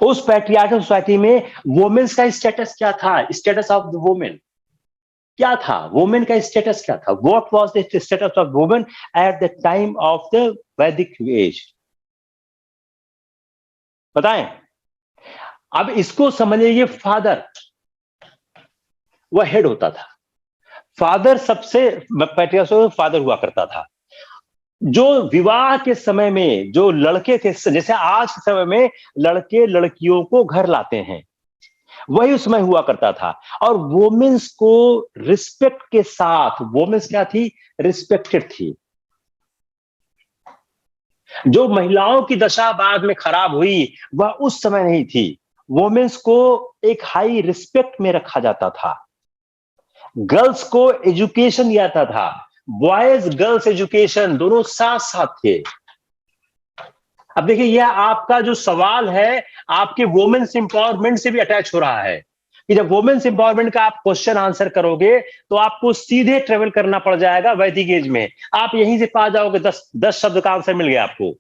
Speaker 1: उस पैट्रियार्चल सोसाइटी में वुमेन्स का स्टेटस क्या था? स्टेटस ऑफ द वुमेन क्या था? वुमेन का स्टेटस क्या था? What was the status of women at the time of the वैदिक एज? बताएं। अब इसको समझिए। फादर, वह हेड होता था। फादर सबसे पैट्रियार्चल फादर हुआ करता था। जो विवाह के समय में जो लड़के थे, जैसे आज के समय में लड़के लड़कियों को घर लाते हैं, वही उस समय हुआ करता था। और वुमेन्स को रिस्पेक्ट के साथ, वुमेन्स क्या थी? रिस्पेक्टेड थी। जो महिलाओं की दशा बाद में खराब हुई, वह उस समय नहीं थी। वुमेन्स को एक हाई रिस्पेक्ट में रखा जाता था। गर्ल्स को एजुकेशन दिया जाता था। बॉयज गर्ल्स एजुकेशन दोनों साथ साथ थे। अब देखिए, यह आपका जो सवाल है आपके वुमेन्स एम्पावरमेंट से भी अटैच हो रहा है कि जब वुमेन्स एम्पावरमेंट का आप क्वेश्चन आंसर करोगे तो आपको सीधे ट्रेवल करना पड़ जाएगा वैदिक एज में। आप यहीं से पा जाओगे, 10 शब्द का आंसर मिल गया आपको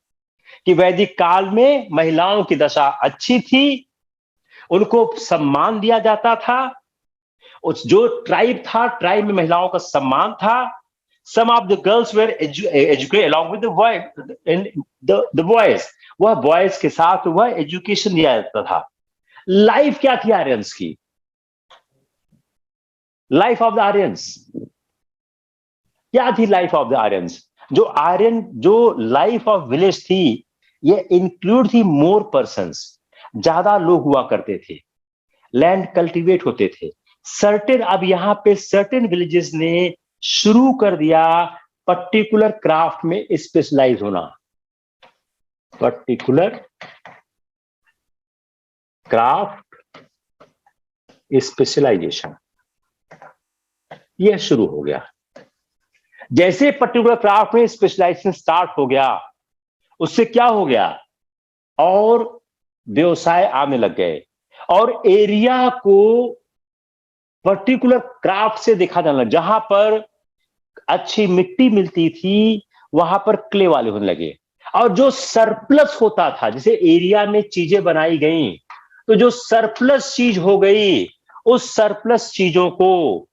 Speaker 1: कि वैदिक काल में महिलाओं की दशा अच्छी थी, उनको सम्मान दिया जाता था। उस जो ट्राइब था, ट्राइब में महिलाओं का सम्मान था। Some of the girls were educated along with the boys. वह बॉयज के साथ वह एजुकेशन दिया जाता था। लाइफ क्या थी आर्यंस की? लाइफ ऑफ द आर्यंस क्या थी? लाइफ ऑफ द आर्यंस, जो लाइफ ऑफ विलेज थी, ये इंक्लूड थी मोर पर्सन्स। ज्यादा लोग हुआ करते थे, लैंड कल्टीवेट होते थे। सर्टेन, अब यहां पे सर्टेन विलेजेस ने शुरू कर दिया पर्टिकुलर क्राफ्ट में स्पेशलाइज होना। पर्टिकुलर क्राफ्ट स्पेशलाइजेशन, यह शुरू हो गया। जैसे पर्टिकुलर क्राफ्ट में स्पेशलाइजेशन स्टार्ट हो गया, उससे क्या हो गया? और व्यवसाय आने लग गए, और एरिया को पर्टिकुलर क्राफ्ट से देखा जाने लगा। जहां पर अच्छी मिट्टी मिलती थी वहां पर क्ले वाले होने लगे। और जो सरप्लस होता था, जैसे एरिया में चीजें बनाई गई, तो जो सरप्लस चीज हो गई, उस सरप्लस चीजों को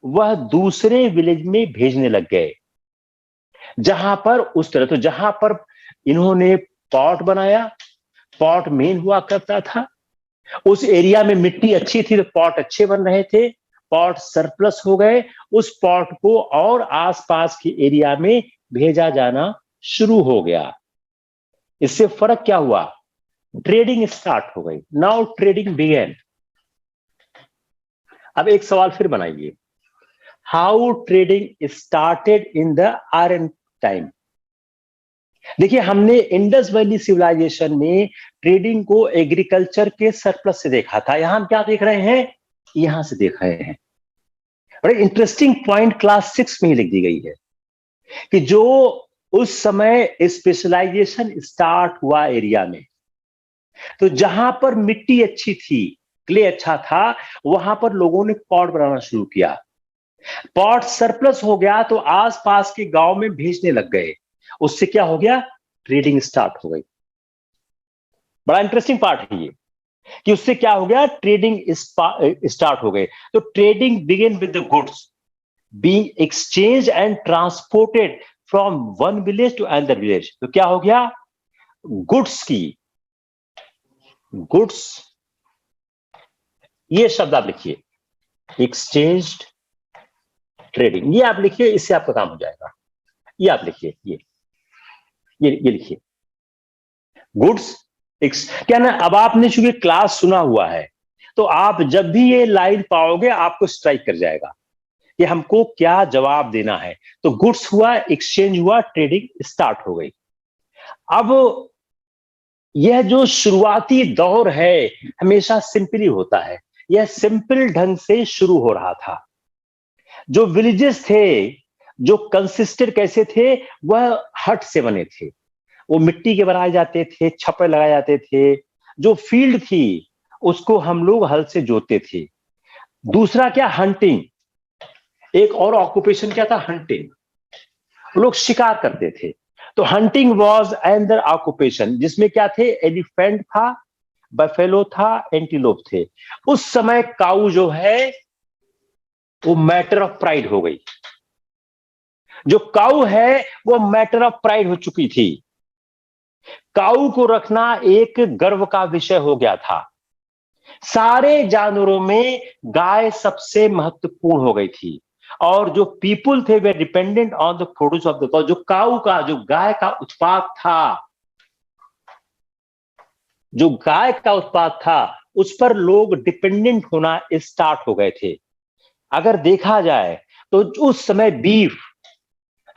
Speaker 1: वह दूसरे विलेज में भेजने लग गए। जहां पर उस तरह, तो जहां पर इन्होंने पॉट बनाया, पॉट मेन हुआ करता था। उस एरिया में मिट्टी अच्छी थी तो पॉट अच्छे बन रहे थे। पॉट सरप्लस हो गए, उस पॉट को और आसपास के एरिया में भेजा जाना शुरू हो गया। इससे फर्क क्या हुआ? ट्रेडिंग स्टार्ट हो गई। Now trading begin. अब एक सवाल फिर बनाइए, how trading started in the iron time. देखिए, हमने इंडस वैली सिविलाइजेशन में ट्रेडिंग को एग्रीकल्चर के सरप्लस से देखा था। यहां हम क्या देख रहे हैं? यहां से देख रहे हैं। बड़े इंटरेस्टिंग पॉइंट क्लास 6 में ही लिख दी गई है कि जो उस समय स्पेशलाइजेशन स्टार्ट हुआ एरिया में, तो जहां पर मिट्टी अच्छी थी क्ले अच्छा था, वहां पर लोगों ने पॉट बनाना शुरू किया। पॉट सरप्लस हो गया तो आसपास के गांव में भेजने लग गए। उससे क्या हो गया? ट्रेडिंग स्टार्ट हो गई। बड़ा इंटरेस्टिंग पार्ट है ये कि उससे क्या हो गया? ट्रेडिंग स्टार्ट हो गए। तो trading begin with the goods being exchange and transported from one village to another village. तो क्या हो गया? गुड्स, ये शब्द आप लिखिए, एक्सचेंज्ड, ट्रेडिंग, ये आप लिखिए, इससे आपका काम हो जाएगा। ये आप लिखिए, ये लिखिए, गुड्स क्या ना। अब आपने चूंकि क्लास सुना हुआ है तो आप जब भी ये लाइन पाओगे आपको स्ट्राइक कर जाएगा कि हमको क्या जवाब देना है। तो गुड्स हुआ, एक्सचेंज हुआ, ट्रेडिंग स्टार्ट हो गई। अब यह जो शुरुआती दौर है हमेशा सिंपल ही होता है। यह सिंपल ढंग से शुरू हो रहा था। जो विलेजेस थे, जो कंसिस्टेड कैसे थे, वह हट से बने थे। वो मिट्टी के बनाए जाते थे, छप्पर लगाए जाते थे। जो फील्ड थी उसको हम लोग हल से जोतते थे। दूसरा क्या? हंटिंग। एक और ऑक्यूपेशन क्या था? हंटिंग। लोग शिकार करते थे। तो हंटिंग वॉज एंदर ऑक्यूपेशन, जिसमें क्या थे? एलिफेंट था, बफेलो था, एंटीलोप थे। उस समय काऊ जो है वो मैटर ऑफ प्राइड हो गई। जो काऊ है वो मैटर ऑफ प्राइड हो चुकी थी। काऊ को रखना एक गर्व का विषय हो गया था। सारे जानवरों में गाय सबसे महत्वपूर्ण हो गई थी। और जो पीपुल थे वे dependent on the produce of the cow. जो काऊ का, जो गाय का उत्पाद था, जो गाय का उत्पाद था, उस पर लोग डिपेंडेंट होना स्टार्ट हो गए थे। अगर देखा जाए तो उस समय बीफ,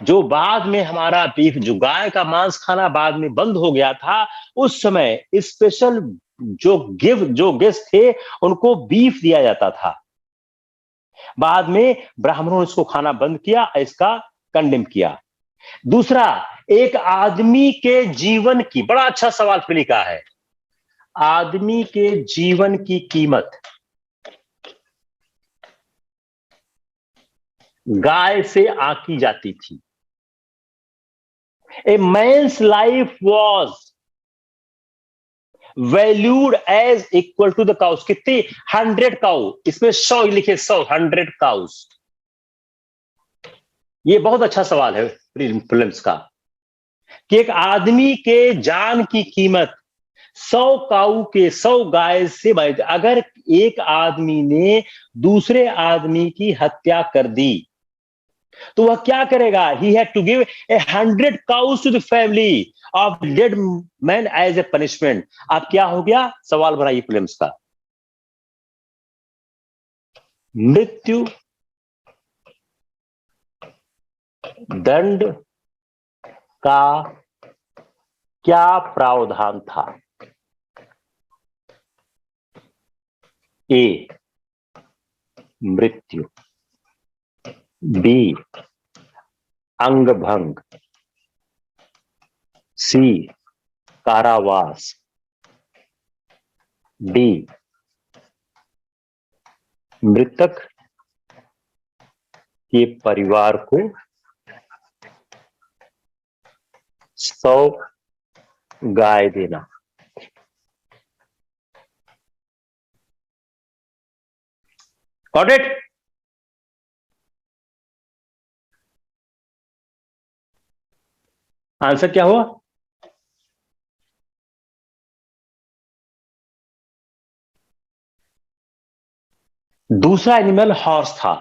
Speaker 1: जो बाद में हमारा बीफ, जो गाय का मांस खाना बाद में बंद हो गया था, उस समय स्पेशल जो गेस्ट थे उनको बीफ दिया जाता था। बाद में ब्राह्मणों ने इसको खाना बंद किया, इसका कंडेम किया। दूसरा, एक आदमी के जीवन की, बड़ा अच्छा सवाल पे लिखा है, आदमी के जीवन की कीमत गाय से आंकी जाती थी। A man's life was valued as equal to the cows. कितनी? 100 काउ। इसमें 100 लिखे, 100, 100 काउस। ये बहुत अच्छा सवाल है प्रीलिम्स का कि एक आदमी के जान की कीमत 100 काऊ के, 100 गाय से। अगर एक आदमी ने दूसरे आदमी की हत्या कर दी तो वह क्या करेगा? He had to give 100 cows to the family of dead man as a punishment. अब क्या हो गया? सवाल बनाइए प्रीलिम्स का। मृत्यु दंड का क्या प्रावधान था? ए, मृत्यु, बी, अंगभंग, सी, कारावास, डी, मृतक के परिवार को 100 गाय देना। Got it? आंसर क्या हुआ? दूसरा एनिमल हॉर्स था।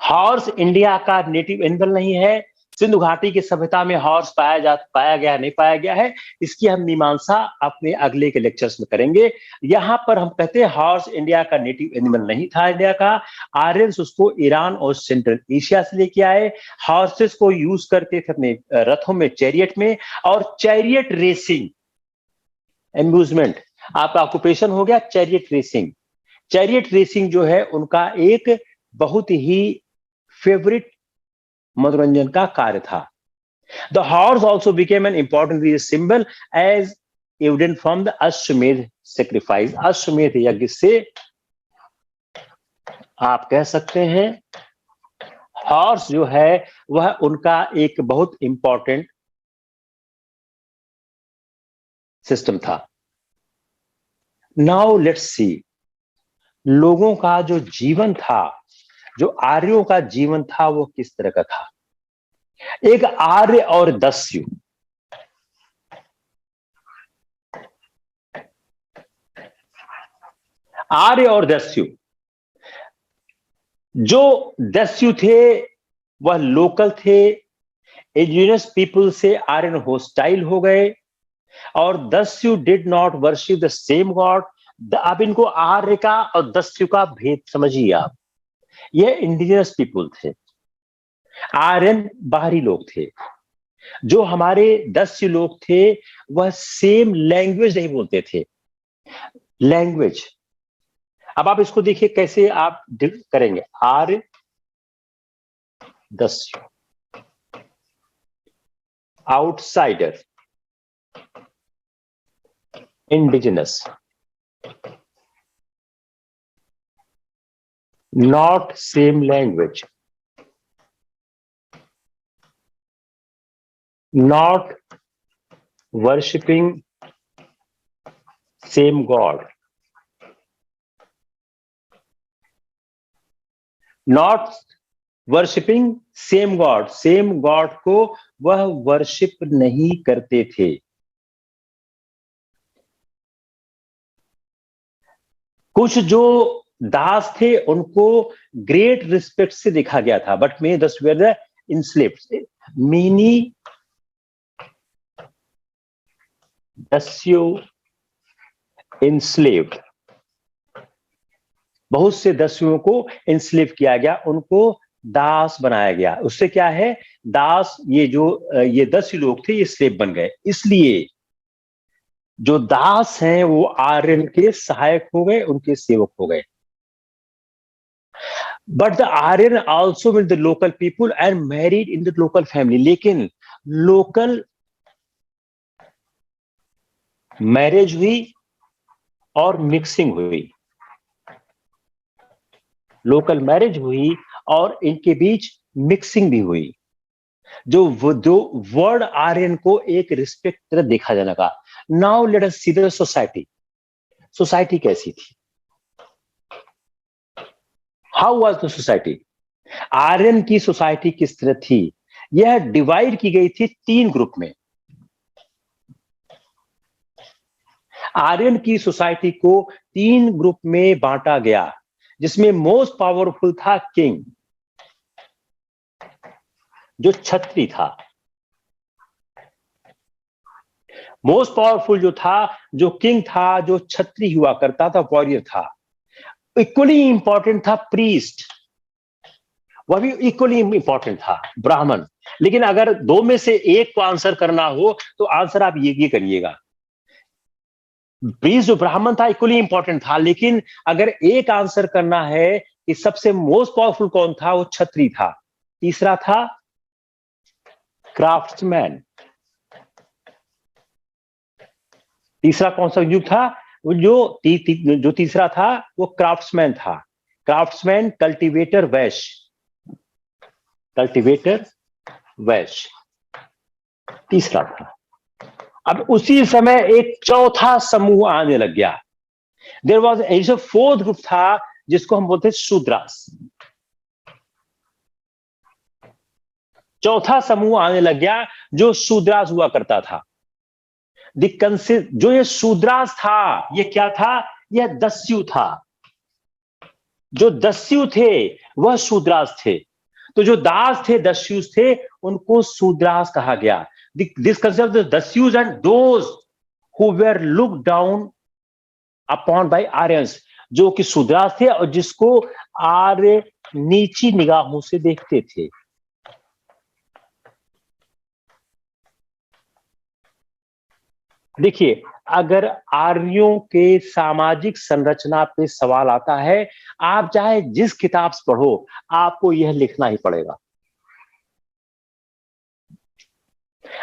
Speaker 1: हॉर्स इंडिया का नेटिव एनिमल नहीं है। सिंधु घाटी की सभ्यता में हॉर्स पाया गया, नहीं पाया गया है, इसकी हम मीमांसा अपने अगले के लेक्चर्स में करेंगे। यहां पर हम कहते हैं हॉर्स इंडिया का नेटिव एनिमल नहीं था। इंडिया का आर्यंस उसको ईरान और सेंट्रल एशिया से लेके आए। हॉर्सेस को यूज करते थे अपने रथों में, चैरियट में। और चैरियट रेसिंग, एम्यूजमेंट, आपका ऑक्यूपेशन हो गया चैरियट रेसिंग। चैरियट रेसिंग जो है उनका एक बहुत ही फेवरेट मनोरंजन का कार्य था। The horse also became an important religious symbol as evident from the Ashvamedha sacrifice, Ashvamedha यज्ञ से आप कह सकते हैं हॉर्स जो है वह उनका एक बहुत इंपॉर्टेंट सिस्टम था। नाउ लेट्स सी, लोगों का जो जीवन था, जो आर्यों का जीवन था, वो किस तरह का था। एक आर्य और दस्यु, आर्य और दस्यु, जो दस्यु थे वह लोकल थे, इंडिजिनस पीपल से आर्यन होस्टाइल हो गए, और Dasyu did not worship the same god. अब इनको आर्य का और दस्यु का भेद समझिए आप। ये इंडिजिनस पीपल थे, आर्यन बाहरी लोग थे। जो हमारे दस्यु लोग थे वह सेम लैंग्वेज नहीं बोलते थे। लैंग्वेज, अब आप इसको देखिए कैसे आप डील करेंगे। Arya Dasyu, outsider, indigenous, not same language, not worshipping same God, not worshipping same God, same God को वह वर्शिप नहीं करते थे। कुछ जो दास थे उनको ग्रेट रिस्पेक्ट से देखा गया था, but may thus were the enslaved, many Dasyu enslaved, बहुत से दस्युओं को इंस्लेव किया गया, उनको दास बनाया गया। उससे क्या है, दास, ये दस्यु लोग थे ये स्लेव बन गए, इसलिए जो दास हैं वो आर्यन के सहायक हो गए, उनके सेवक हो गए। But the Aryan also with the local people and married in the local family, लेकिन लोकल मैरिज हुई और मिक्सिंग हुई, लोकल मैरिज हुई और इनके बीच मिक्सिंग भी हुई, जो वर्ड आर्यन को एक रिस्पेक्ट तरह देखा जाने लगा। Now let us see the society. Society कैसी थी, how was the society? Aryan की सोसाइटी किस तरह थी? यह डिवाइड की गई थी 3 ग्रुप में। आर्यन की सोसाइटी को 3 ग्रुप में बांटा गया, जिसमें मोस्ट पावरफुल था किंग, जो छत्री था। मोस्ट पावरफुल जो था, जो किंग था, जो छत्री हुआ करता था, वॉरियर था। इक्वली इंपॉर्टेंट था प्रीस्ट, वह भी इक्वली इंपॉर्टेंट था ब्राह्मण। लेकिन अगर 2 में से एक को आंसर करना हो तो आंसर आप ये करिएगा। प्रीस्ट जो ब्राह्मण था इक्वली इंपॉर्टेंट था, लेकिन अगर एक आंसर करना है कि सबसे मोस्ट पावरफुल कौन था, वो छत्री था। तीसरा था क्राफ्ट्समैन। तीसरा कौन सा युग था? जो तीसरा था वो क्राफ्ट्समैन था। क्राफ्ट्समैन, कल्टीवेटर, वैश्य। कल्टीवेटर, वैश्य तीसरा था। अब उसी समय एक चौथा समूह आने लग गया। There was a fourth group था जिसको हम बोलते शूद्रास। चौथा समूह आने लग गया जो शूद्रास हुआ करता था। जो ये शूद्रास था, ये क्या था? यह दस्यु था। जो दस्यु थे वह शूद्रास थे। तो जो दास थे, दस्युस थे, उनको शूद्रास कहा गया। This concept the Dasyus and those who were looked down upon by Aryans, जो कि शूद्रास थे और जिसको आर्य नीची निगाहों से देखते थे। देखिए, अगर आर्यों के सामाजिक संरचना पे सवाल आता है, आप चाहे जिस किताब से पढ़ो, आपको यह लिखना ही पड़ेगा।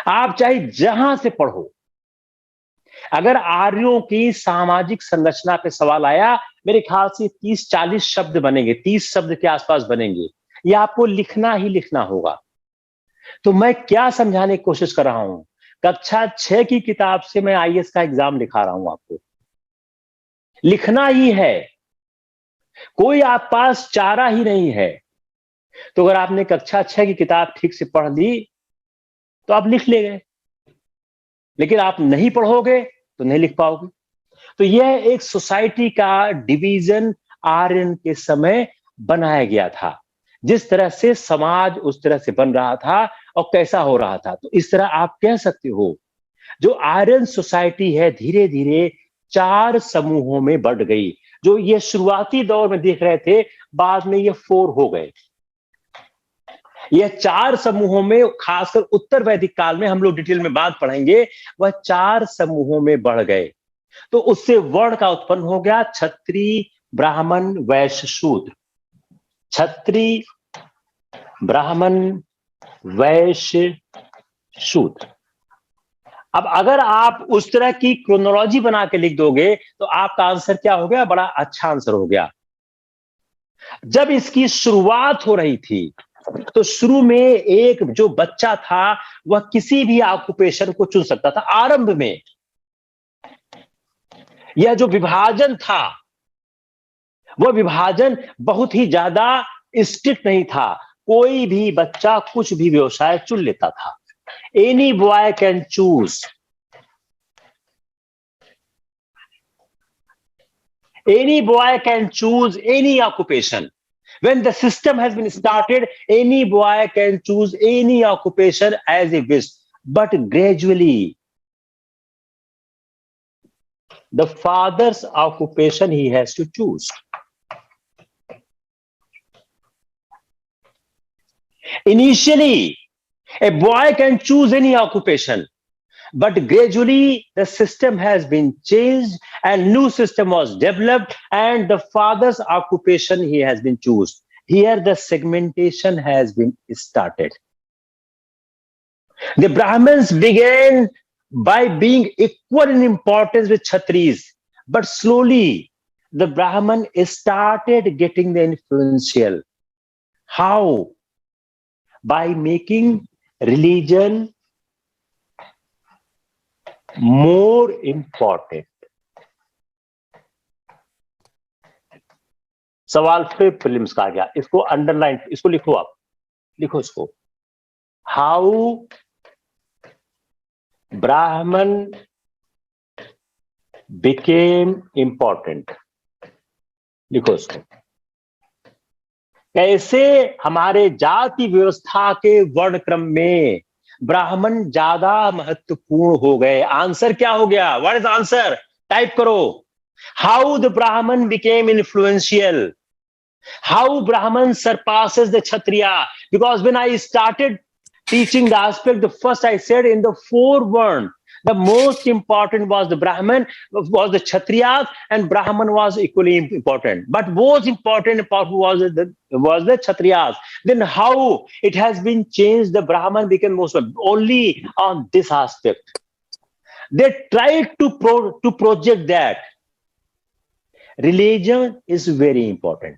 Speaker 1: आप चाहे जहां से पढ़ो, अगर आर्यों की सामाजिक संरचना पे सवाल आया, मेरे ख्याल से 30-40 शब्द बनेंगे, 30 शब्द के आसपास बनेंगे। ये आपको लिखना ही लिखना होगा। तो मैं क्या समझाने की कोशिश कर रहा हूं, कक्षा 6 की किताब से मैं आईएएस का एग्जाम लिखा रहा हूं आपको। लिखना ही है, कोई आप पास चारा ही नहीं है। तो अगर आपने कक्षा 6 की किताब ठीक से पढ़ ली तो आप लिख ले गए, लेकिन आप नहीं पढ़ोगे तो नहीं लिख पाओगे। तो यह एक सोसाइटी का डिवीजन आर्यन के समय बनाया गया था। जिस तरह से समाज उस तरह से बन रहा था और कैसा हो रहा था, तो इस तरह आप कह सकते हो जो आर्यन सोसाइटी है धीरे धीरे 4 समूहों में बढ़ गई। जो ये शुरुआती दौर में देख रहे थे, बाद में ये 4 हो गए। यह 4 समूहों में, खासकर उत्तर वैदिक काल में, हम लोग डिटेल में बात पढ़ेंगे, वह 4 समूहों में बढ़ गए। तो उससे वर्ण का उत्पन्न हो गया क्षत्रिय, ब्राह्मण, वैश्य, शूद्र। क्षत्रिय, ब्राह्मण, वैश्य, शूद्र। अब अगर आप उस तरह की क्रोनोलॉजी बना के लिख दोगे तो आपका आंसर क्या हो गया? बड़ा अच्छा आंसर हो गया। जब इसकी शुरुआत हो रही थी तो शुरू में एक जो बच्चा था वह किसी भी ऑक्यूपेशन को चुन सकता था। आरंभ में यह जो विभाजन था वह विभाजन बहुत ही ज्यादा स्ट्रिक्ट नहीं था। कोई भी बच्चा कुछ भी व्यवसाय चुन लेता था। Any boy can choose, any boy can choose any occupation. When the system has been started, any boy can choose any occupation as he wishes. But gradually, the father's occupation he has to choose. Initially, a boy can choose any occupation. But gradually the system has been changed and new system was developed and the father's occupation he has been chosen. Here the segmentation has been started. The Brahmins began by being equal in importance with Kshatriyas, but slowly the Brahman started getting the influential. How? By making religion more important. सवाल फिर prelims का आ गया, इसको underline, इसको लिखो, आप लिखो इसको। हाउ ब्राह्मण बिकेम इंपॉर्टेंट, लिखो इसको। कैसे हमारे जाति व्यवस्था के वर्ण क्रम में ब्राह्मण ज्यादा महत्वपूर्ण हो गए। आंसर क्या हो गया? What is answer? टाइप करो। हाउ द ब्राह्मण बिकेम इन्फ्लुएंशियल, हाउ ब्राह्मण surpasses the kshatriya. Because when I started teaching the aspect, the first I said in the 4 varn, the most important was the Brahman, was the Kshatriyas, and Brahman was equally important. But most important part was the Kshatriyas. Then how it has been changed, the Brahman became most only on this aspect. They tried to project that religion is very important.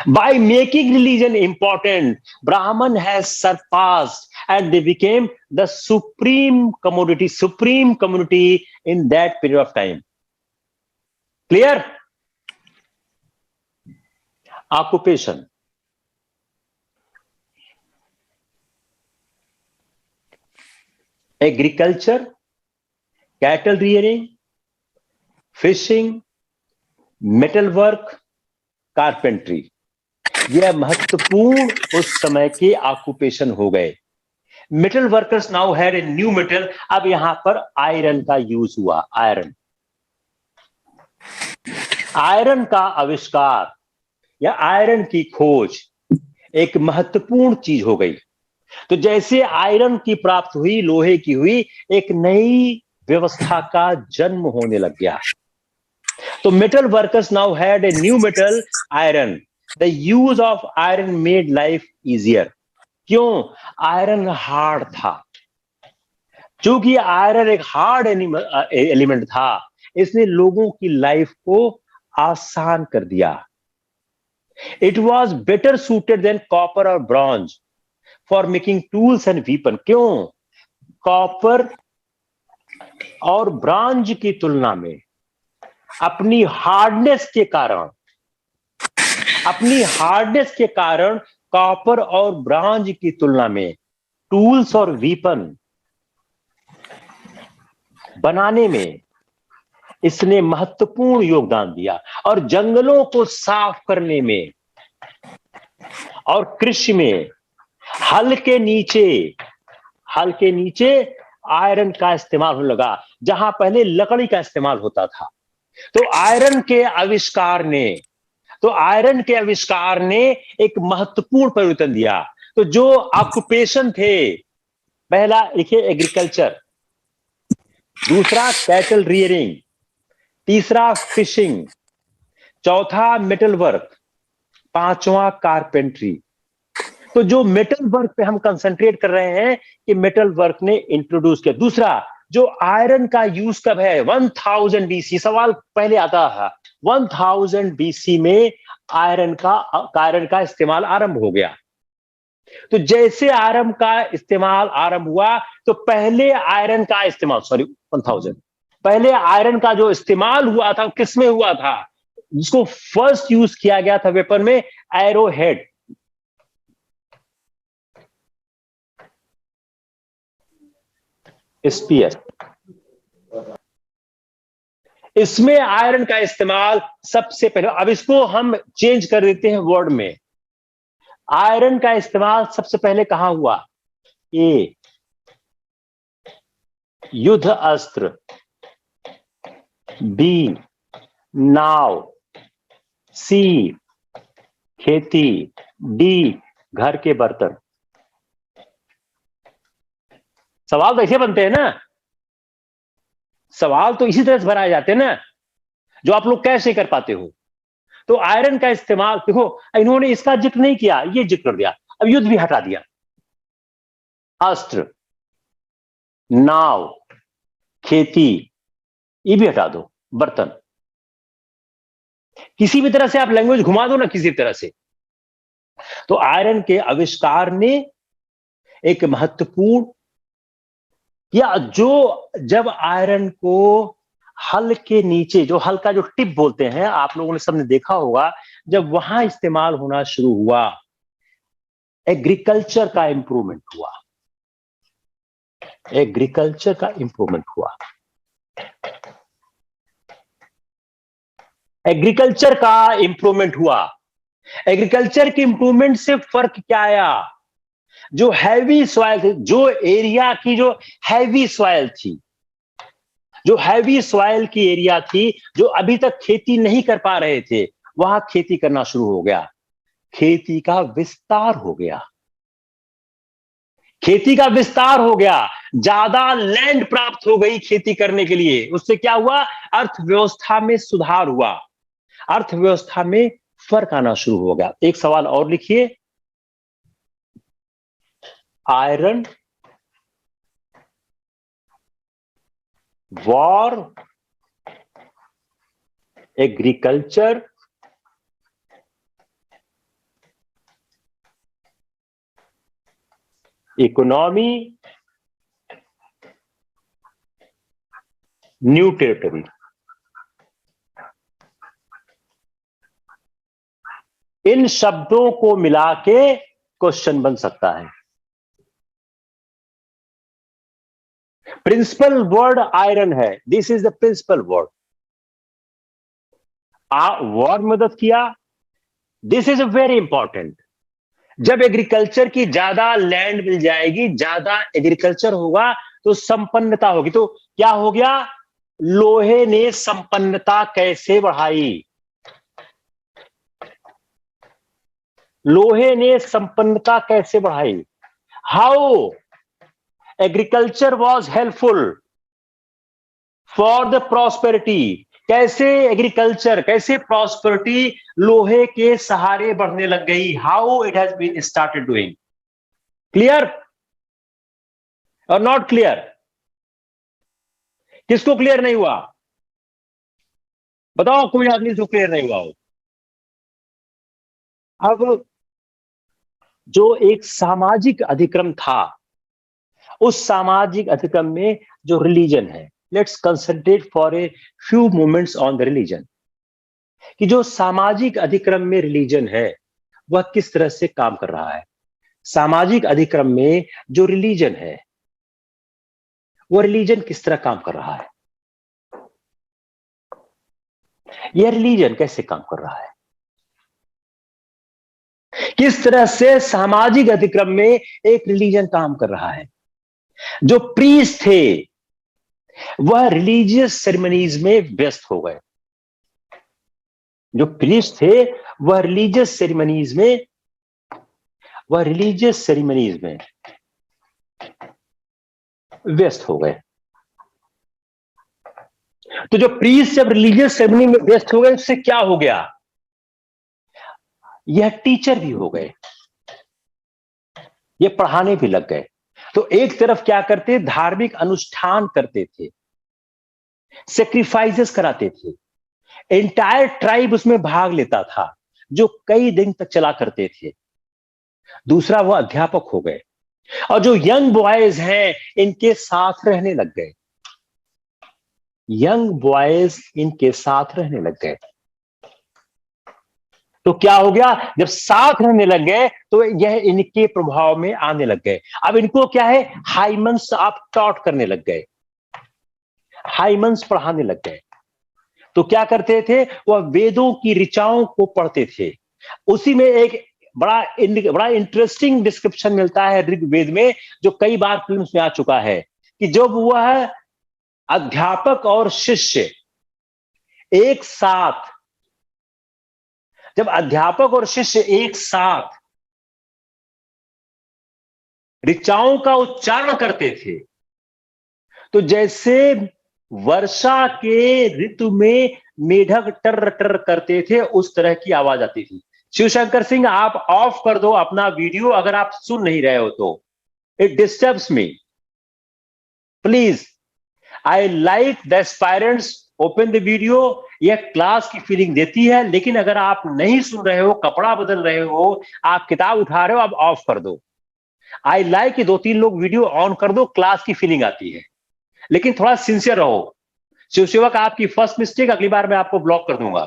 Speaker 1: By making religion important, Brahman has surpassed and they became the supreme community in that period of time. Clear? Occupation. Agriculture, cattle rearing, fishing, metal work, carpentry, यह महत्वपूर्ण उस समय के occupation हो गए। Metal workers now had a new metal. अब यहां पर आयरन का यूज हुआ। आयरन का आविष्कार या आयरन की खोज एक महत्वपूर्ण चीज हो गई। तो जैसे आयरन की प्राप्त हुई, लोहे की हुई, एक नई व्यवस्था का जन्म होने लग गया। तो metal workers now had a new metal, iron. The use of iron made life easier. क्यों? आयरन हार्ड था, चूंकि आयरन एक हार्ड एलिमेंट था, इसने लोगों की लाइफ को आसान कर दिया। It was better suited than copper और bronze for making tools and weapon. क्यों? कॉपर और ब्रॉन्ज की तुलना में अपनी हार्डनेस के कारण कॉपर और ब्रॉन्ज की तुलना में टूल्स और वीपन बनाने में इसने महत्वपूर्ण योगदान दिया। और जंगलों को साफ करने में और कृषि में हल के नीचे आयरन का इस्तेमाल होने लगा, जहां पहले लकड़ी का इस्तेमाल होता था। तो आयरन के आविष्कार ने एक महत्वपूर्ण परिवर्तन दिया। तो जो ऑक्यूपेशन थे, पहला लिखिए एग्रीकल्चर, दूसरा कैटल रियरिंग, तीसरा फिशिंग, चौथा मेटल वर्क, पांचवा कारपेंट्री। तो जो मेटल वर्क पे हम कंसंट्रेट कर रहे हैं कि मेटल वर्क ने इंट्रोड्यूस किया। दूसरा, जो आयरन का यूज कब है? 1000 बीसी। सवाल पहले आता है 1000 बीसी में आयरन का इस्तेमाल आरंभ हो गया। तो जैसे आयरन का इस्तेमाल आरंभ हुआ, तो पहले आयरन का इस्तेमाल 1000 पहले आयरन का जो इस्तेमाल हुआ था किसमें हुआ था? जिसको फर्स्ट यूज किया गया था वेपन में, एरो हेड। स्पीयर। इसमें आयरन का इस्तेमाल सबसे पहले, अब इसको हम चेंज कर देते हैं वर्ड में। आयरन का इस्तेमाल सबसे पहले कहां हुआ? ए, युद्ध अस्त्र, बी, नाव, सी, खेती, डी, घर के बर्तन। सवाल तो ऐसे बनते हैं ना, सवाल तो इसी तरह से बनाए जाते हैं ना, जो आप लोग कैसे कर पाते हो। तो आयरन का इस्तेमाल देखो, इन्होंने इसका जिक्र नहीं किया, ये जिक्र कर दिया। अब युद्ध भी हटा दिया, अस्त्र, नाव, खेती, ये भी हटा दो, बर्तन। किसी भी तरह से आप लैंग्वेज घुमा दो ना, किसी तरह से। तो आयरन के आविष्कार ने एक महत्वपूर्ण, या जब आयरन को हल के नीचे, जो हल का जो टिप बोलते हैं, आप लोगों ने सबने देखा होगा, जब वहां इस्तेमाल होना शुरू हुआ, एग्रीकल्चर का इंप्रूवमेंट हुआ। एग्रीकल्चर का इंप्रूवमेंट हुआ। एग्रीकल्चर का इंप्रूवमेंट हुआ। एग्रीकल्चर के इंप्रूवमेंट से फर्क क्या आया? जो हैवी सॉइल थी, जो एरिया की जो हैवी सॉइल थी, जो हैवी सॉइल की एरिया थी, जो अभी तक खेती नहीं कर पा रहे थे, वहां खेती करना शुरू हो गया। खेती का विस्तार हो गया। खेती का विस्तार हो गया, ज्यादा लैंड प्राप्त हो गई खेती करने के लिए। उससे क्या हुआ? अर्थव्यवस्था में सुधार हुआ, अर्थव्यवस्था में फर्क आना शुरू हो गया। एक सवाल और लिखिए, iron war, agriculture, economy, new territory. इन शब्दों को मिला के क्वेश्चन बन सकता है। प्रिंसिपल वर्ड आयरन है, this is the principal word. Word मदद किया, दिस इज वेरी इंपॉर्टेंट। जब एग्रीकल्चर की ज्यादा लैंड मिल जाएगी, ज्यादा एग्रीकल्चर होगा, तो संपन्नता होगी। तो क्या हो गया? लोहे ने संपन्नता कैसे बढ़ाई? लोहे ने संपन्नता कैसे बढ़ाई? How agriculture was helpful for the prosperity. कैसे एग्रीकल्चर, कैसे प्रॉस्पेरिटी लोहे के सहारे बढ़ने लग गई? How it has been started doing. Clear और नॉट क्लियर? किसको क्लियर नहीं हुआ? बताओ कोई आदमी जो क्लियर नहीं हुआ हो। अब जो एक सामाजिक अधिक्रम था, उस सामाजिक अधिक्रम में जो रिलीजन है, let's concentrate for a few moments on the religion, कि जो सामाजिक अधिक्रम में रिलीजन है वह किस तरह से काम कर रहा है। सामाजिक अधिक्रम में जो रिलीजन है, वो रिलीजन किस तरह काम कर रहा है, यह रिलीजन कैसे काम कर रहा है, किस तरह से सामाजिक अधिक्रम में एक रिलीजन काम कर रहा है। जो प्रीस्ट थे वह रिलीजियस सेरेमनीज में व्यस्त हो गए। जो प्रीस्ट थे वह रिलीजियस सेरेमनीज में व्यस्त हो गए। तो जो प्रीस्ट जब रिलीजियस सेरेमनी में व्यस्त हो गए, उससे क्या हो गया? यह टीचर भी हो गए, ये पढ़ाने भी लग गए। तो एक तरफ क्या करते, धार्मिक अनुष्ठान करते थे, सेक्रीफाइसेस कराते थे, एंटायर ट्राइब उसमें भाग लेता था, जो कई दिन तक चला करते थे। दूसरा, वह अध्यापक हो गए, और जो यंग बॉयज हैं इनके साथ रहने लग गए। यंग बॉयज इनके साथ रहने लग गए। तो क्या हो गया, जब साथ रहने लग गए तो यह इनके प्रभाव में आने लग गए। अब इनको क्या है, हाइमन्स आप टॉट करने लग गए, हाइमन्स पढ़ाने लग गए। तो क्या करते थे, वह वेदों की ऋचाओं को पढ़ते थे। उसी में एक बड़ा इंटरेस्टिंग डिस्क्रिप्शन मिलता है ऋग्वेद में, जो कई बार फिल्म्स में आ चुका है, कि जब वह अध्यापक और शिष्य एक साथ, जब अध्यापक और शिष्य एक साथ ऋचाओं का उच्चारण करते थे, तो जैसे वर्षा के ऋतु में मेढक टर टर करते थे, उस तरह की आवाज आती थी। शिवशंकर सिंह, आप ऑफ कर दो अपना वीडियो अगर आप सुन नहीं रहे हो तो। It disturbs me, please. I like the aspirants, open the video. यह क्लास की फीलिंग देती है, लेकिन अगर आप नहीं सुन रहे हो, कपड़ा बदल रहे हो, आप किताब उठा रहे हो, आप ऑफ कर दो। आई लाइक कि 2-3 लोग वीडियो ऑन कर दो, क्लास की फीलिंग आती है, लेकिन थोड़ा सिंसियर रहो। शिवसेवक, आपकी फर्स्ट मिस्टेक, अगली बार मैं आपको ब्लॉक कर दूंगा।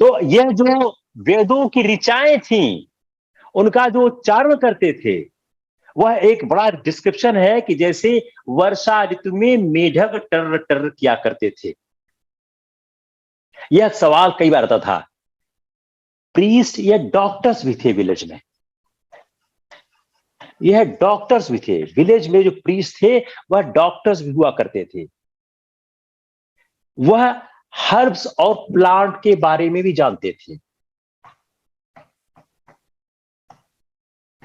Speaker 1: तो यह जो वेदों की ऋचाएं थी, उनका जो उच्चारण करते थे, वह एक बड़ा डिस्क्रिप्शन है कि जैसे वर्षा ऋतु में मेढक टर टर किया करते थे। यह सवाल कई बार आता था। प्रीस्ट या डॉक्टर्स भी थे विलेज में, यह डॉक्टर्स भी थे विलेज में, जो प्रीस्ट थे वह डॉक्टर्स भी हुआ करते थे। वह हर्ब्स और प्लांट के बारे में भी जानते थे।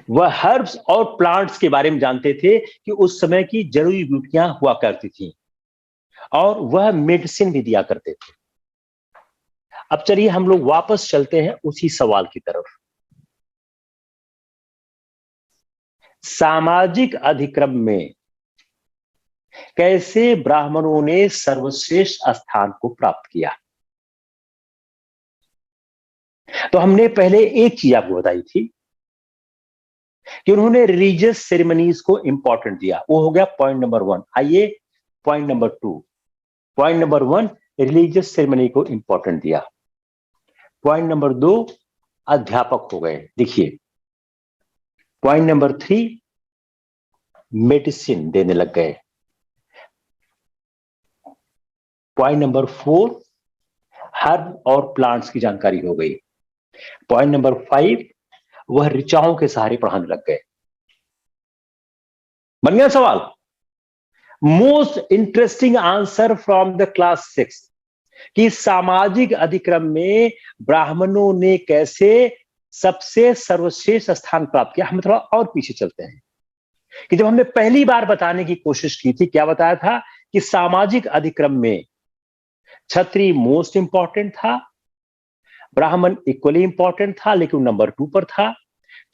Speaker 1: वह हर्ब्स और प्लांट्स के बारे में जानते थे कि उस समय की जड़ी बूटियां हुआ करती थी, और वह मेडिसिन भी दिया करते थे। अब चलिए हम लोग वापस चलते हैं उसी सवाल की तरफ। सामाजिक अधिक्रम में कैसे ब्राह्मणों ने सर्वश्रेष्ठ स्थान को प्राप्त किया? तो हमने पहले एक चीज आपको बताई थी कि उन्होंने रिलीजियस सेरेमनीज को इंपॉर्टेंट दिया। वो हो गया पॉइंट नंबर 1। आइए point number 2। Point number 1, religious ceremony को इंपॉर्टेंट दिया। पॉइंट नंबर 2, अध्यापक हो गए। देखिए पॉइंट नंबर 3, मेडिसिन देने लग गए। पॉइंट नंबर 4, हर्ब और प्लांट्स की जानकारी हो गई। पॉइंट नंबर 5, वह ऋचाओं के सहारे पढ़ाने लग गए। बन गया सवाल। Most interesting answer from the class 6 कि सामाजिक अधिक्रम में ब्राह्मणों ने कैसे सबसे सर्वश्रेष्ठ स्थान प्राप्त किया। हम थोड़ा और पीछे चलते हैं कि जब हमने पहली बार बताने की कोशिश की थी, क्या बताया था कि सामाजिक अधिक्रम में क्षत्रिय मोस्ट इंपॉर्टेंट था, ब्राह्मण इक्वली इंपॉर्टेंट था लेकिन नंबर 2 पर था।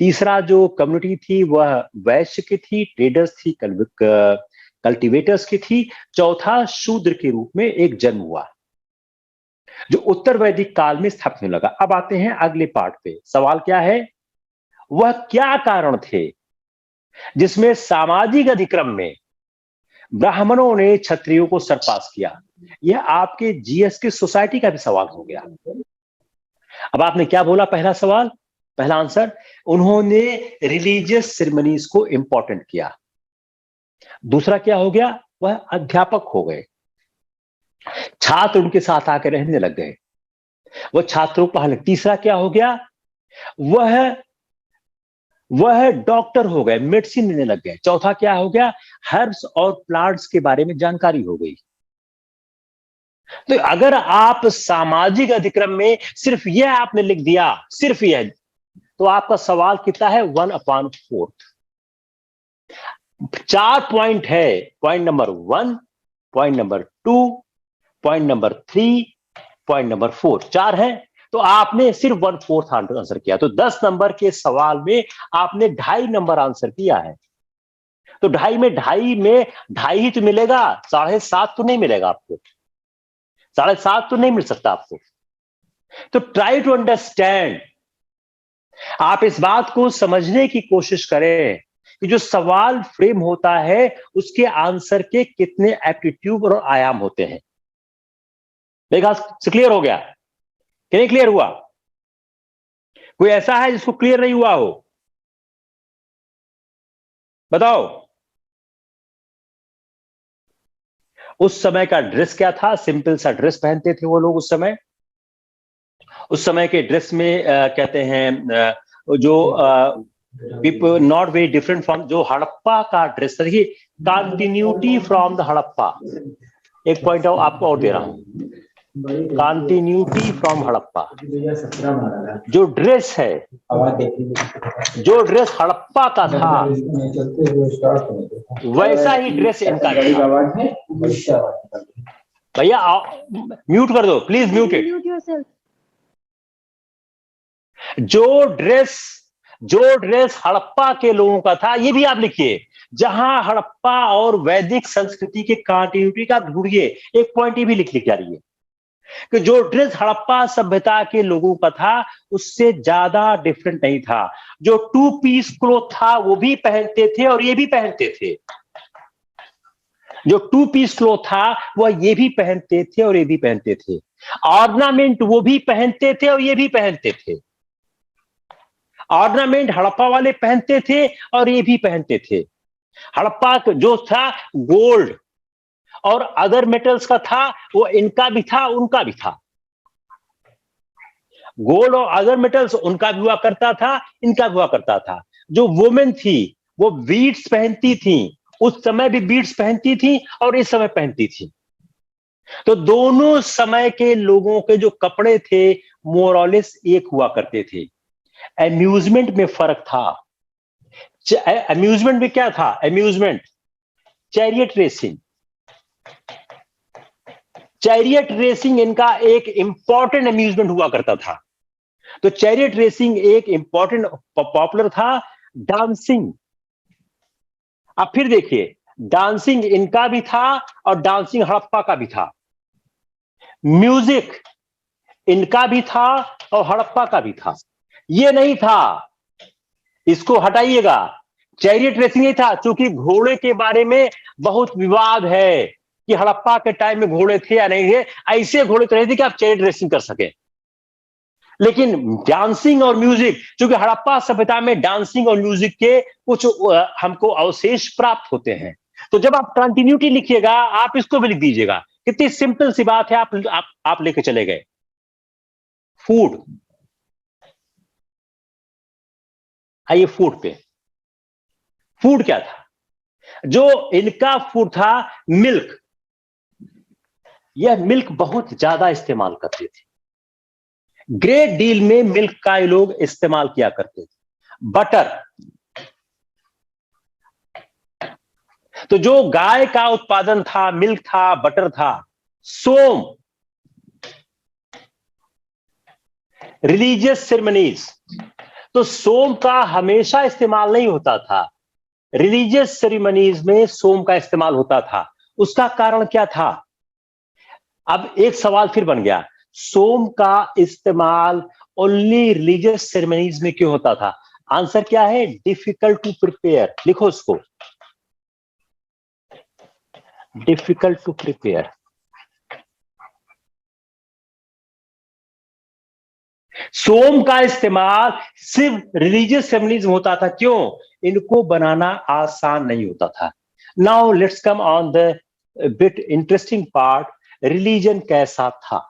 Speaker 1: तीसरा जो कम्युनिटी थी वह वैश्य की थी, ट्रेडर्स थी, कल्टीवेटर्स की थी। चौथा, शूद्र के रूप में एक जन्म हुआ जो उत्तर वैदिक काल में स्थापित होने लगा। अब आते हैं अगले पार्ट पे। सवाल क्या है? वह क्या कारण थे जिसमें सामाजिक अधिक्रम में ब्राह्मणों ने क्षत्रियों को सरपास किया? यह आपके जीएस की सोसाइटी का भी सवाल हो गया। अब आपने क्या बोला? पहला सवाल, पहला आंसर, उन्होंने रिलीजियस सेरेमनीज को इंपॉर्टेंट किया। दूसरा क्या हो गया? वह अध्यापक हो गए, छात्र उनके साथ आकर रहने लग गए, वह छात्रों को पढ़ाने। तीसरा क्या हो गया? वह डॉक्टर हो गए, मेडिसिन देने लग गए। चौथा क्या हो गया? हर्ब्स और प्लांट्स के बारे में जानकारी हो गई। तो अगर आप सामाजिक अधिक्रम में सिर्फ यह आपने लिख दिया, सिर्फ यह, तो आपका सवाल कितना है? 1/4। 4 पॉइंट है। Point number 1, point number 2, point number 3, point number 4, 4 है। तो आपने सिर्फ 1/4 आंसर किया। तो 10 नंबर के सवाल में आपने 2.5 नंबर आंसर किया है। तो 2.5 ही तो मिलेगा, 7.5 तो नहीं मिलेगा आपको, 7.5 तो नहीं मिल सकता आपको। तो ट्राई टू अंडरस्टैंड, आप इस बात को समझने की कोशिश करें कि जो सवाल फ्रेम होता है उसके आंसर के कितने एप्टीट्यूड और आयाम होते हैं। मेरा क्लियर हो गया कि नहीं क्लियर हुआ? कोई ऐसा है जिसको क्लियर नहीं हुआ हो? बताओ। उस समय का ड्रेस क्या था? सिंपल सा ड्रेस पहनते थे वो लोग उस समय। उस समय के ड्रेस में कहते हैं जो people not very different from जो हड़प्पा का ड्रेस था। देखिए, कंटिन्यूटी फ्रॉम द हड़प्पा। एक पॉइंट आपको और दे रहा हूं, कंटिन्यूटी फ्रॉम हड़प्पा। जो ड्रेस है, जो ड्रेस हड़प्पा का था वैसा ही ड्रेस इनका था। भैया म्यूट कर दो प्लीज, म्यूटेड। जो ड्रेस हड़प्पा के लोगों का था, ये भी आप लिखिए, जहां हड़प्पा और वैदिक संस्कृति के कंटिन्यूटी का ढूंढिए। एक पॉइंट ये भी लिख जा रही है कि जो ड्रेस हड़प्पा सभ्यता के लोगों का था उससे ज्यादा डिफरेंट नहीं था। जो 2 पीस क्लोथ था वो भी पहनते थे और ये भी पहनते थे। जो 2 पीस क्लोथ था वह ये भी पहनते थे और ये भी पहनते थे। ऑर्नामेंट वो भी पहनते थे और ये भी पहनते थे। ऑर्नामेंट हड़प्पा वाले पहनते थे और ये भी पहनते थे। हड़प्पा जो था गोल्ड और अदर मेटल्स का था, वो इनका भी था उनका भी था। गोल्ड और अदर मेटल्स उनका भी हुआ करता था, इनका भी हुआ करता था। जो वुमेन थी वो बीड्स पहनती थी, उस समय भी बीड्स पहनती थी और इस समय पहनती थी। तो दोनों समय के लोगों के जो कपड़े थे मोरलेस एक हुआ करते थे। अम्यूजमेंट में फर्क था। अम्यूजमेंट में क्या था? Amusement chariot racing. Chariot racing इनका एक इंपॉर्टेंट अम्यूजमेंट हुआ करता था। तो चैरियट रेसिंग एक इंपॉर्टेंट पॉपुलर था। डांसिंग, अब फिर देखिए, डांसिंग इनका भी था और डांसिंग हड़प्पा का भी था। म्यूजिक इनका भी था और हड़प्पा का भी था। ये नहीं था, इसको हटाइएगा, चैरियट रेसिंग नहीं था। क्योंकि घोड़े के बारे में बहुत विवाद है कि हड़प्पा के टाइम में घोड़े थे या नहीं थे। ऐसे घोड़े तो नहीं थे कि आप चैरियट रेसिंग कर सके। लेकिन डांसिंग और म्यूजिक, क्योंकि हड़प्पा सभ्यता में डांसिंग और म्यूजिक के कुछ हमको अवशेष प्राप्त होते हैं। तो जब आप कंटिन्यूटी लिखिएगा आप इसको भी लिख दीजिएगा। कितनी सिंपल सी बात है, आप लेके चले गए। फूड, आइए फूड पे। फूड क्या था? जो इनका फूड था मिल्क। यह मिल्क बहुत ज्यादा इस्तेमाल करते थे। ग्रेट डील में मिल्क का ये लोग इस्तेमाल किया करते थे। बटर, तो जो गाय का उत्पादन था, मिल्क था, बटर था। सोम, रिलीजियस सेरेमनीज, तो सोम का हमेशा इस्तेमाल नहीं होता था। रिलीजियस सेरेमनीज में सोम का इस्तेमाल होता था, उसका कारण क्या था? अब एक सवाल फिर बन गया, सोम का इस्तेमाल ओनली रिलीजियस सेरेमनीज में क्यों होता था? आंसर क्या है? Difficult to prepare. लिखो उसको, डिफिकल्ट टू प्रिपेयर। सोम का इस्तेमाल सिर्फ रिलीजियस सेरेमनीज में होता था, क्यों? इनको बनाना आसान नहीं होता था। Now let's come on the bit interesting part, religion कैसा था?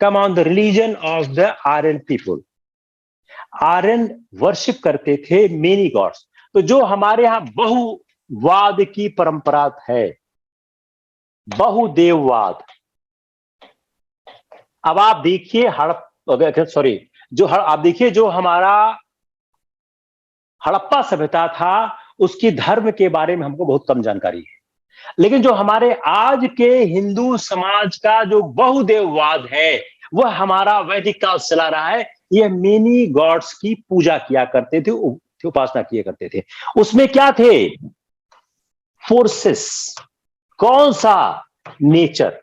Speaker 1: Come on the religion of the Aryan people. Aryan worship करते थे मेनी गॉड्स। तो जो हमारे यहां बहुवाद की परंपरा है, बहुदेववाद। अब आप देखिए आप देखिए जो हमारा हड़प्पा सभ्यता था, उसकी धर्म के बारे में हमको बहुत कम जानकारी है। लेकिन जो हमारे आज के हिंदू समाज का जो बहुदेववाद है, वह हमारा वैदिक काल से चला रहा है। यह मेनी गॉड्स की पूजा किया करते थे, उपासना किया करते थे। उसमें क्या थे? फोर्सेस। कौन सा? नेचर।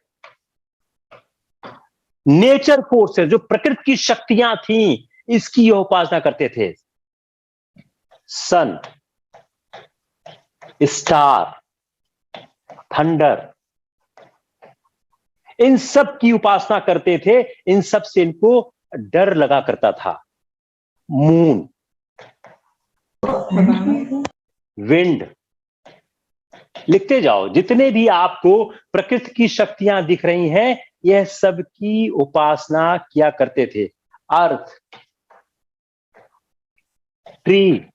Speaker 1: नेचर फोर्सेस, जो प्रकृति की शक्तियां थीं, इसकी यह उपासना करते थे। सन, स्टार, थंडर, इन सब की उपासना करते थे। इन सब से इनको डर लगा करता था। मून, विंड, लिखते जाओ, जितने भी आपको प्रकृति की शक्तियां दिख रही हैं, यह सब की उपासना किया करते थे। अर्थ, ट्री,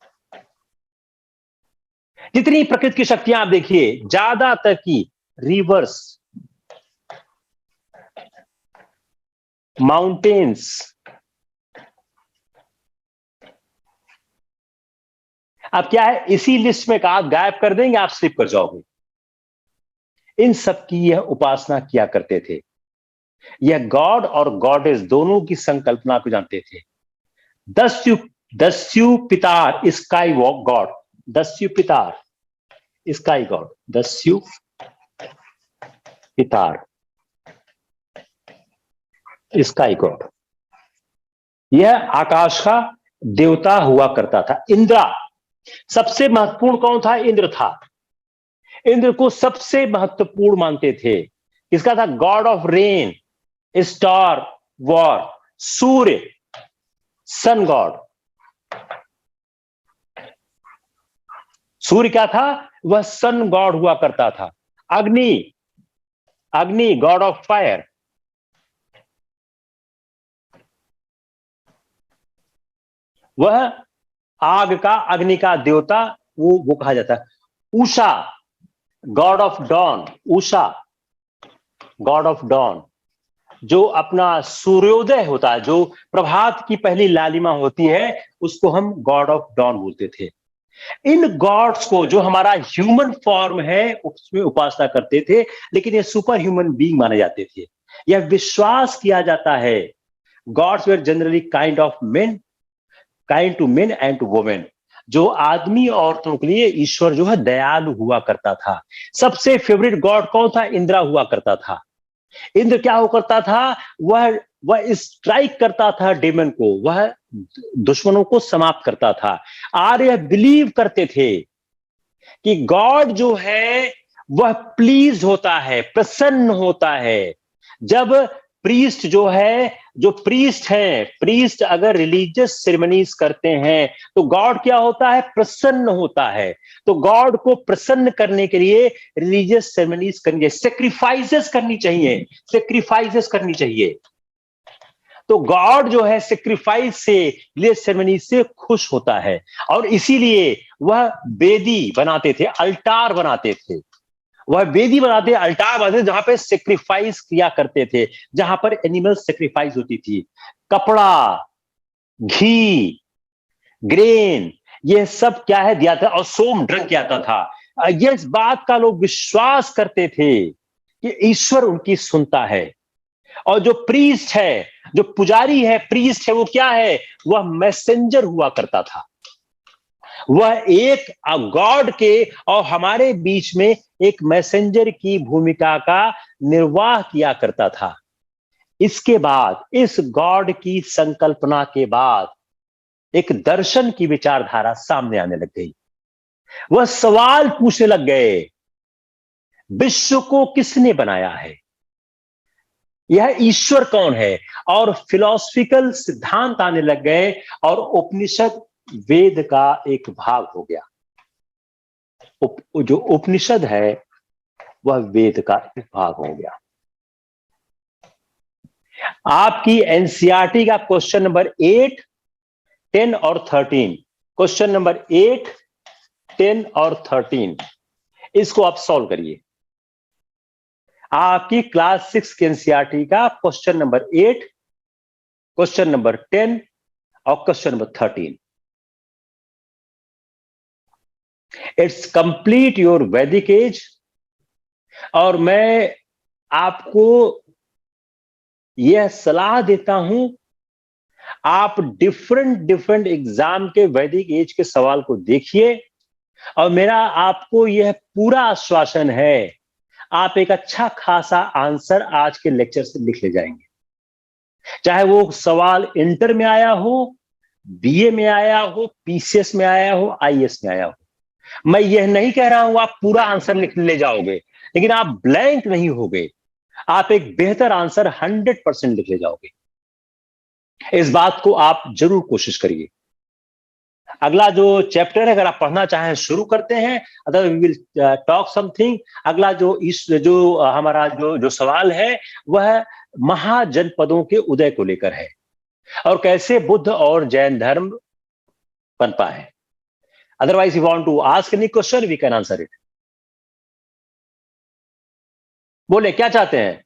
Speaker 1: जितनी प्रकृति की शक्तियां आप देखिए, ज्यादातर की, रिवर्स, माउंटेन्स, अब क्या है, इसी लिस्ट में का आप गायब कर देंगे, आप स्लिप कर जाओगे। इन सब की यह उपासना किया करते थे। यह गॉड और गॉडेस दोनों की संकल्पना को जानते थे। Dyaus Pitar, sky walk god, Dyaus Pitar, sky god, Dyaus Pitar, sky god, यह आकाश का देवता हुआ करता था। इंद्रा, सबसे महत्वपूर्ण कौन था? इंद्र था। इंद्र को सबसे महत्वपूर्ण मानते थे। किसका था? God of rain, star war, Surya, sun god. Surya क्या था? वह सन गॉड हुआ करता था। अग्नि, अग्नि गॉड ऑफ फायर, वह आग का, अग्नि का देवता, वो कहा जाता है। Usha, god of dawn, Usha god of dawn, जो अपना सूर्योदय होता है, जो प्रभात की पहली लालिमा होती है, उसको हम गॉड ऑफ डॉन बोलते थे। इन गॉड्स को, जो हमारा ह्यूमन फॉर्म है, उसमें उपासना करते थे, लेकिन ये सुपर ह्यूमन बीइंग माने जाते थे। यह विश्वास किया जाता है, gods were generally kind of men, kind to men and to women. जो आदमी औरतों के लिए ईश्वर जो है दयालु हुआ करता था। सबसे फेवरेट गॉड कौन था? इंद्रा हुआ करता था। इंद्र क्या हुआ करता था? वह स्ट्राइक करता था डेमन को, वह दुश्मनों को समाप्त करता था। आर्य बिलीव करते थे कि गॉड जो है वह प्लीज होता है, प्रसन्न होता है, जब प्रीस्ट जो है, जो प्रीस्ट है, प्रीस्ट अगर रिलीजियस सेरेमनीज करते हैं, तो गॉड क्या होता है? प्रसन्न होता है। तो गॉड को प्रसन्न करने के लिए रिलीजियस सेरेमनीज करनी चाहिए, सेक्रीफाइसेस करनी चाहिए, सेक्रीफाइसेस करनी चाहिए। तो गॉड जो है सेक्रीफाइस से, रिलीजियस सेरेमनी से खुश होता है, और इसीलिए वह वेदी बनाते थे, अल्टार बनाते थे। वह वेदी बनाते, अल्टार बनाते, जहां पे सेक्रीफाइस किया करते थे, जहां पर एनिमल सेक्रीफाइस होती थी। कपड़ा, घी, ग्रेन, ये सब क्या है? दिया था। और सोम ड्रंक किया था। ये इस बात का लोग विश्वास करते थे कि ईश्वर उनकी सुनता है। और जो प्रीस्ट है, जो पुजारी है, प्रीस्ट है, वो क्या है? वह मैसेंजर हुआ करता था। वह एक गॉड के और हमारे बीच में एक मैसेंजर की भूमिका का निर्वाह किया करता था। इसके बाद, इस गॉड की संकल्पना के बाद एक दर्शन की विचारधारा सामने आने लग गई। वह सवाल पूछने लग गए, विश्व को किसने बनाया है, यह ईश्वर कौन है, और फिलॉसफिकल सिद्धांत आने लग गए और उपनिषद वेद का एक भाग हो गया। जो उपनिषद है वह वेद का एक भाग हो गया। आपकी एनसीईआरटी का क्वेश्चन नंबर 8, 10 और 13, क्वेश्चन नंबर 8, 10 और 13, इसको आप सॉल्व करिए। आपकी क्लास 6 के एनसीईआरटी का क्वेश्चन नंबर 8, क्वेश्चन नंबर 10 और question number 13। It's complete your वैदिक एज। और मैं आपको यह सलाह देता हूं, आप डिफरेंट एग्जाम के वैदिक एज के सवाल को देखिए, और मेरा आपको यह पूरा आश्वासन है, आप एक अच्छा खासा आंसर आज के लेक्चर से लिख ले जाएंगे। चाहे वो सवाल इंटर में आया हो, बीए में आया हो, पीसीएस में आया हो, आईएएस में आया हो। मैं यह नहीं कह रहा हूं आप पूरा आंसर लिख ले जाओगे, लेकिन आप ब्लैंक नहीं होगे, आप एक बेहतर आंसर 100% लिख ले जाओगे। इस बात को आप जरूर कोशिश करिए। अगला जो चैप्टर है, अगर आप पढ़ना चाहें शुरू करते हैं, other we will talk something. अगला जो हमारा जो सवाल है वह महाजनपदों के उदय को लेकर है, और कैसे बुद्ध और जैन धर्म पनपा है। Otherwise you want to ask any question, we can answer it. बोले क्या चाहते हैं,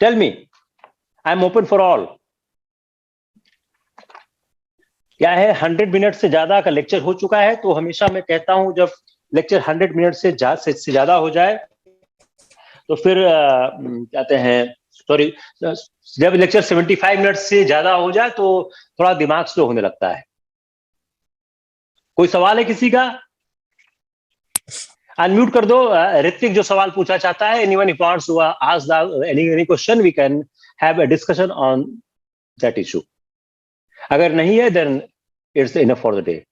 Speaker 1: tell me, I am open for all. क्या है, 100 मिनट से ज्यादा का लेक्चर हो चुका है, तो हमेशा मैं कहता हूं जब लेक्चर 100 मिनट से ज्यादा हो जाए तो फिर कहते हैं, सॉरी, जब लेक्चर 75 मिनट से ज्यादा हो जाए तो थोड़ा दिमाग स्लो होने लगता है। कोई सवाल है किसी का? अनम्यूट कर दो। ऋतिक जो सवाल पूछना चाहता है, anyone if wants to ask any question, we can have a discussion on that issue. अगर नहीं है then it's enough for the day.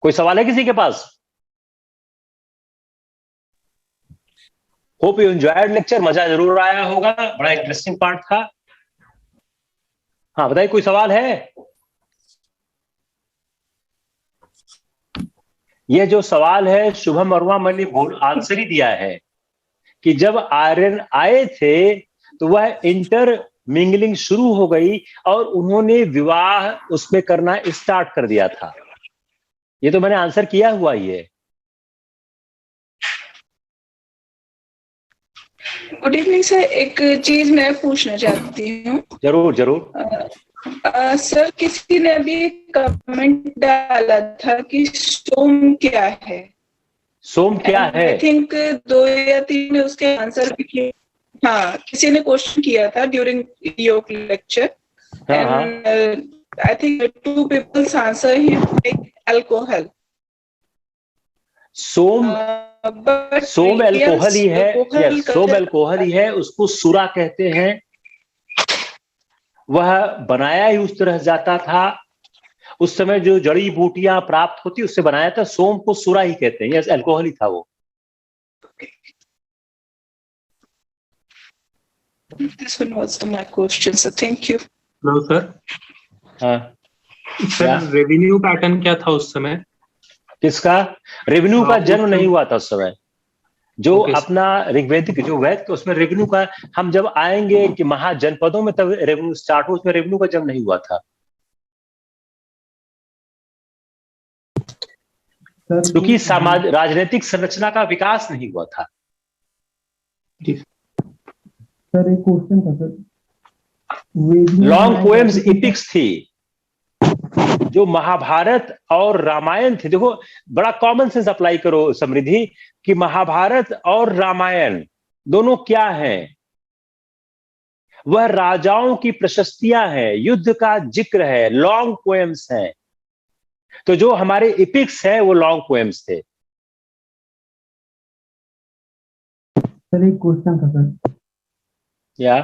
Speaker 1: कोई सवाल है किसी के पास? होप यू एंजॉयड लेक्चर, मजा जरूर आया होगा, बड़ा इंटरेस्टिंग पार्ट था। हाँ बताइए, कोई सवाल है? यह जो सवाल है शुभम वर्मा, मैंने आंसर ही दिया है कि जब आर्यन आए थे तो वह इंटर मिंगलिंग शुरू हो गई और उन्होंने विवाह उसमें करना स्टार्ट कर दिया था। ये तो मैंने आंसर किया हुआ ही है।
Speaker 3: गुड इवनिंग सर, एक चीज मैं पूछना चाहती हूँ।
Speaker 1: जरूर जरूर।
Speaker 3: सर, किसी ने अभी कमेंट डाला था कि सोम क्या है?
Speaker 1: सोम क्या है?
Speaker 3: आई थिंक 2 या 3 ने उसके आंसर भी किए। हाँ, किसी ने क्वेश्चन किया था during your lecture, and I think 2 peoples answer him like alcohol.
Speaker 1: Soma alcohol ही है। सोम अल्कोहल ही है, उसको सुरा कहते हैं। वह बनाया ही उस तरह जाता था। उस समय जो जड़ी बूटियां प्राप्त होती उससे बनाया था। सोम को सुरा ही कहते हैं। यस, अल्कोहल ही था वो।
Speaker 3: This one was my question, so thank you.
Speaker 6: Hello sir.
Speaker 1: हाँ
Speaker 6: सर, रेवेन्यू पैटर्न क्या था उस समय?
Speaker 1: किसका? रेवेन्यू का जन्म नहीं हुआ था उस समय। जो अपना ऋग्वेदिक जो वेद के उसमें रेवेन्यू का, हम जब आएंगे कि महाजनपदों में तब रेवेन्यू स्टार्ट हो, उसमें रेवेन्यू का जन्म नहीं हुआ था, क्योंकि समाज राजनीतिक संरचना का विकास नहीं हुआ था।
Speaker 4: सर एक क्वेश्चन था सर,
Speaker 1: लॉन्ग पोएम्स इपिक्स थी। जो महाभारत और रामायण थे, देखो बड़ा कॉमन सेंस अप्लाई करो समृद्धि, कि महाभारत और रामायण दोनों क्या हैं? वह राजाओं की प्रशस्तियां हैं, युद्ध का जिक्र है, लॉन्ग पोएम्स हैं। तो जो हमारे इपिक्स है वो लॉन्ग पोएम्स थे।
Speaker 4: सर एक क्वेश्चन था सर।
Speaker 1: या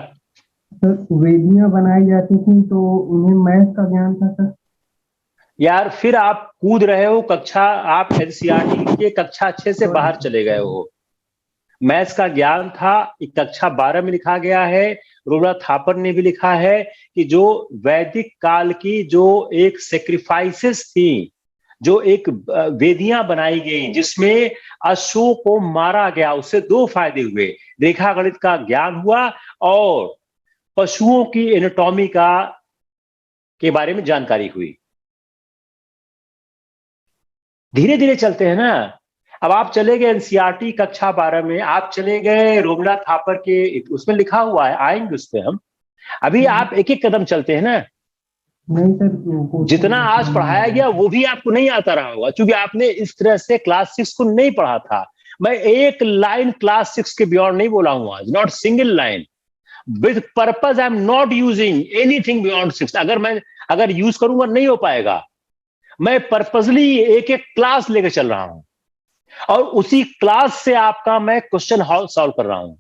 Speaker 4: सर वेदियां बनाई जाती थी तो उन्हें मैथ का ज्ञान था सर।
Speaker 1: यार फिर आप कूद रहे हो कक्षा, आप एनसीईआरटी के कक्षा 6 से बाहर चले गए हो। मैथ्स का ज्ञान था, कक्षा 12 में लिखा गया है, रघुनाथ थापर ने भी लिखा है कि जो वैदिक काल की जो एक सेक्रीफाइसेस थी, जो एक वेदियां बनाई गई जिसमें अशोक को मारा गया, उससे दो फायदे हुए, रेखा गणित का ज्ञान हुआ और पशुओं की एनाटॉमी का के बारे में जानकारी हुई। धीरे धीरे चलते हैं ना। अब आप चले गए एनसीईआरटी कक्षा 12 में, आप चले गए रघुनाथ थापर के, उसमें लिखा हुआ है, आएंगे उस पर हम। अभी आप एक एक कदम चलते हैं ना।
Speaker 4: नहीं सर,
Speaker 1: जितना आज पढ़ाया गया वो भी आपको नहीं आता रहा होगा, क्योंकि आपने इस तरह से क्लास 6 को नहीं पढ़ा था। मैं एक लाइन क्लास 6 के बियॉन्ड नहीं बोला हूं आज, not single line. With purpose I am not using anything beyond 6। अगर यूज करूंगा नहीं हो पाएगा। मैं पर्पजली एक एक क्लास लेकर चल रहा हूं और उसी क्लास से आपका मैं क्वेश्चन सॉल्व कर रहा हूं।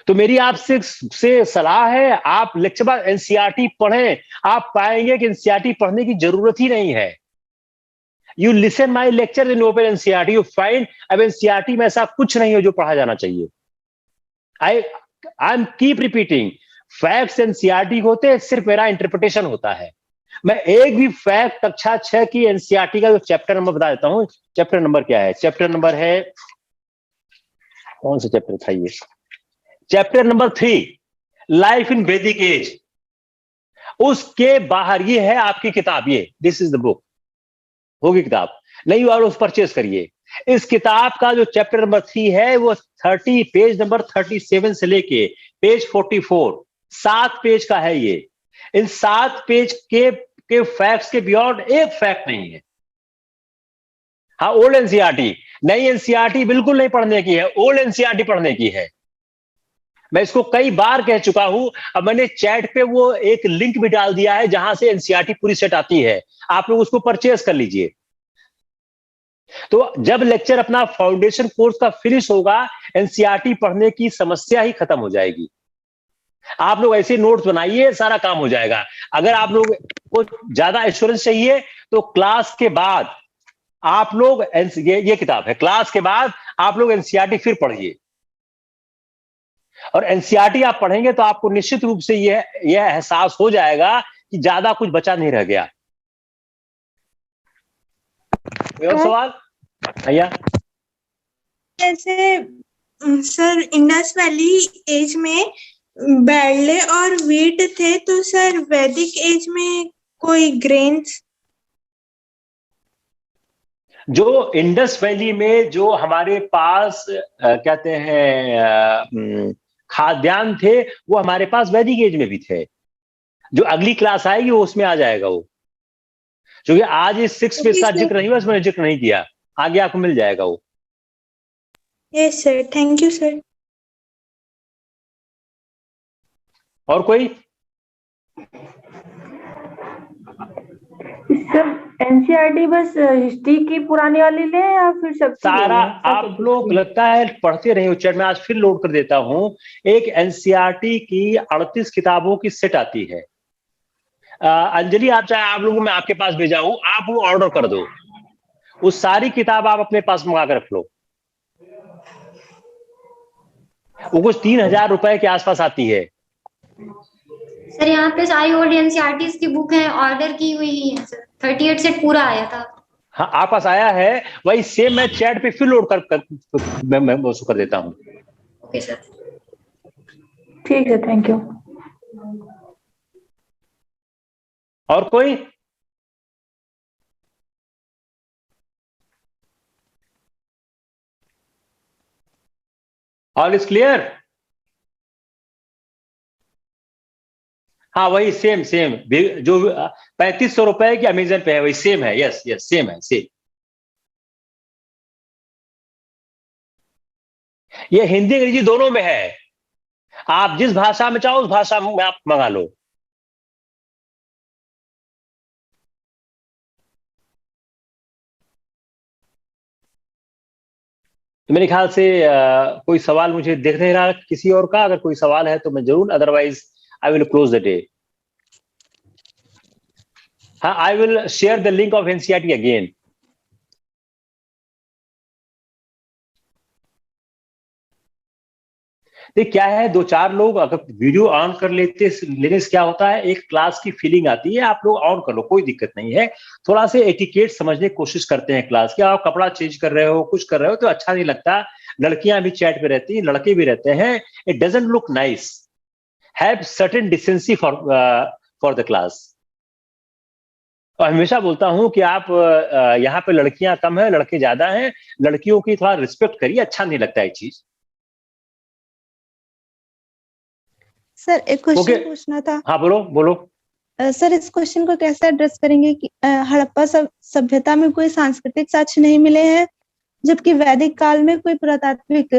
Speaker 1: तो मेरी आपसे सलाह है, आप लेक्चर बाद एनसीईआरटी पढ़ें। आप पाएंगे कि एनसीईआरटी पढ़ने की जरूरत ही नहीं है। You listen my lecture in open NCERT, you find अब एनसीईआरटी में ऐसा कुछ नहीं है जो पढ़ा जाना चाहिए। I am keep repeating, facts NCERT होते हैं, सिर्फ मेरा इंटरप्रिटेशन होता है। मैं एक भी फैक्ट कक्षा 6 की एनसीईआरटी का जो चैप्टर नंबर बता देता हूं। चैप्टर नंबर क्या है? चैप्टर नंबर है, कौन सा चैप्टर था ये? चैप्टर नंबर 3, लाइफ इन वैदिक एज। उसके बाहर ये है आपकी किताब, ये दिस इज द बुक, होगी किताब, नहीं और उस परचेज करिए। इस किताब का जो चैप्टर नंबर 3 है वो 30 पेज नंबर 37 से लेके पेज 44, 7 पेज का है ये। इन 7 पेज के फैक्ट्स के बियॉन्ड एक फैक्ट नहीं है। हाँ, ओल्ड एनसीईआरटी, नई एनसीईआरटी बिल्कुल नहीं पढ़ने की है, ओल्ड एनसीईआरटी पढ़ने की है। मैं इसको कई बार कह चुका हूं। अब मैंने चैट पे वो एक लिंक भी डाल दिया है जहां से एनसीईआरटी पूरी सेट आती है, आप लोग उसको परचेज कर लीजिए। तो जब लेक्चर अपना फाउंडेशन कोर्स का फिनिश होगा, एनसीईआरटी पढ़ने की समस्या ही खत्म हो जाएगी। आप लोग ऐसे नोट्स बनाइए, सारा काम हो जाएगा। अगर आप लोग को ज्यादा एश्योरेंस चाहिए तो क्लास के बाद आप लोग ये किताब है, क्लास के बाद आप लोग एनसीईआरटी फिर पढ़िए। और एनसीईआरटी आप पढ़ेंगे तो आपको निश्चित रूप से यह एहसास हो जाएगा कि ज्यादा कुछ बचा नहीं रह गया। और सवाल भैया?
Speaker 7: जैसे सर इंडस वैली एज में बैरले और वीट थे, तो सर वैदिक एज में कोई ग्रेन्स?
Speaker 1: जो इंडस वैली में जो हमारे पास कहते हैं खाद्यान्न थे, वो हमारे पास वैदिक एज में भी थे। जो अगली क्लास आएगी वो उसमें आ जाएगा वो, क्योंकि आज इस 6 पे इसका जिक्र नहीं हुआ, इसमें जिक्र नहीं किया, आगे आपको मिल जाएगा वो।
Speaker 7: Yes sir, thank you sir.
Speaker 1: और कोई?
Speaker 8: सर एनसीईआरटी बस हिस्ट्री की पुरानी वाली ले या फिर सब
Speaker 1: सारा आप लोग लगता है पढ़ते रहे हो। चैट में आज फिर लोड कर देता हूं। एक एनसीईआरटी की 38 किताबों की सेट आती है। अंजलि, आप चाहे आप लोगों में आपके पास भेजा हूं, आप वो ऑर्डर कर दो, उस सारी किताब आप अपने पास मंगा कर रख लो। वो कुछ 3000 रुपए के आसपास आती है।
Speaker 9: सर यहाँ पे सारी ओल्ड एनसीईआरटी की बुक है, ऑर्डर की हुई है सर, 38 सेट पूरा आया था।
Speaker 1: हाँ, आप पास आया है, वही सेम मैं चैट पे फिर लोड मैं उसको कर देता हूँ।
Speaker 9: ओके सर,
Speaker 8: ठीक है, थैंक यू।
Speaker 1: और कोई? All is clear? हाँ, वही सेम जो 3500 रुपए की अमेजन पे है, वही सेम है। यस सेम है, सेम। ये हिंदी अंग्रेजी दोनों में है, आप जिस भाषा में चाहो उस भाषा में आप मंगा लो। तो मेरे ख्याल से कोई सवाल मुझे देख नहीं रहा किसी और का। अगर कोई सवाल है तो मैं जरूर, otherwise I will close the day. हाँ, I will share the link of NCERT again. देख क्या है, 2-4 लोग अगर वीडियो ऑन कर लेने से क्या होता है, एक क्लास की फीलिंग आती है। आप लोग ऑन कर लो, कोई दिक्कत नहीं है। थोड़ा से एटिकेट समझने की कोशिश करते हैं क्लास की। आप कपड़ा चेंज कर रहे हो, कुछ कर रहे हो तो अच्छा नहीं लगता। लड़कियां भी चैट पे रहती हैं, लड़के भी रहते हैं। It doesn't look nice. Have certain decency for the class. और हमेशा बोलता हूं कि आप यहाँ पे लड़कियां कम है, लड़के ज्यादा हैं। लड़कियों की थोड़ा रिस्पेक्ट करिए, अच्छा नहीं लगता है चीज।
Speaker 7: सर एक क्वेश्चन
Speaker 1: Okay.
Speaker 7: पूछना था।
Speaker 1: हाँ बोलो बोलो।
Speaker 7: सर इस क्वेश्चन को कैसे एड्रेस करेंगे कि हड़प्पा सभ्यता में कोई सांस्कृतिक साक्ष्य नहीं मिले हैं, जबकि वैदिक काल में कोई पुरातात्विक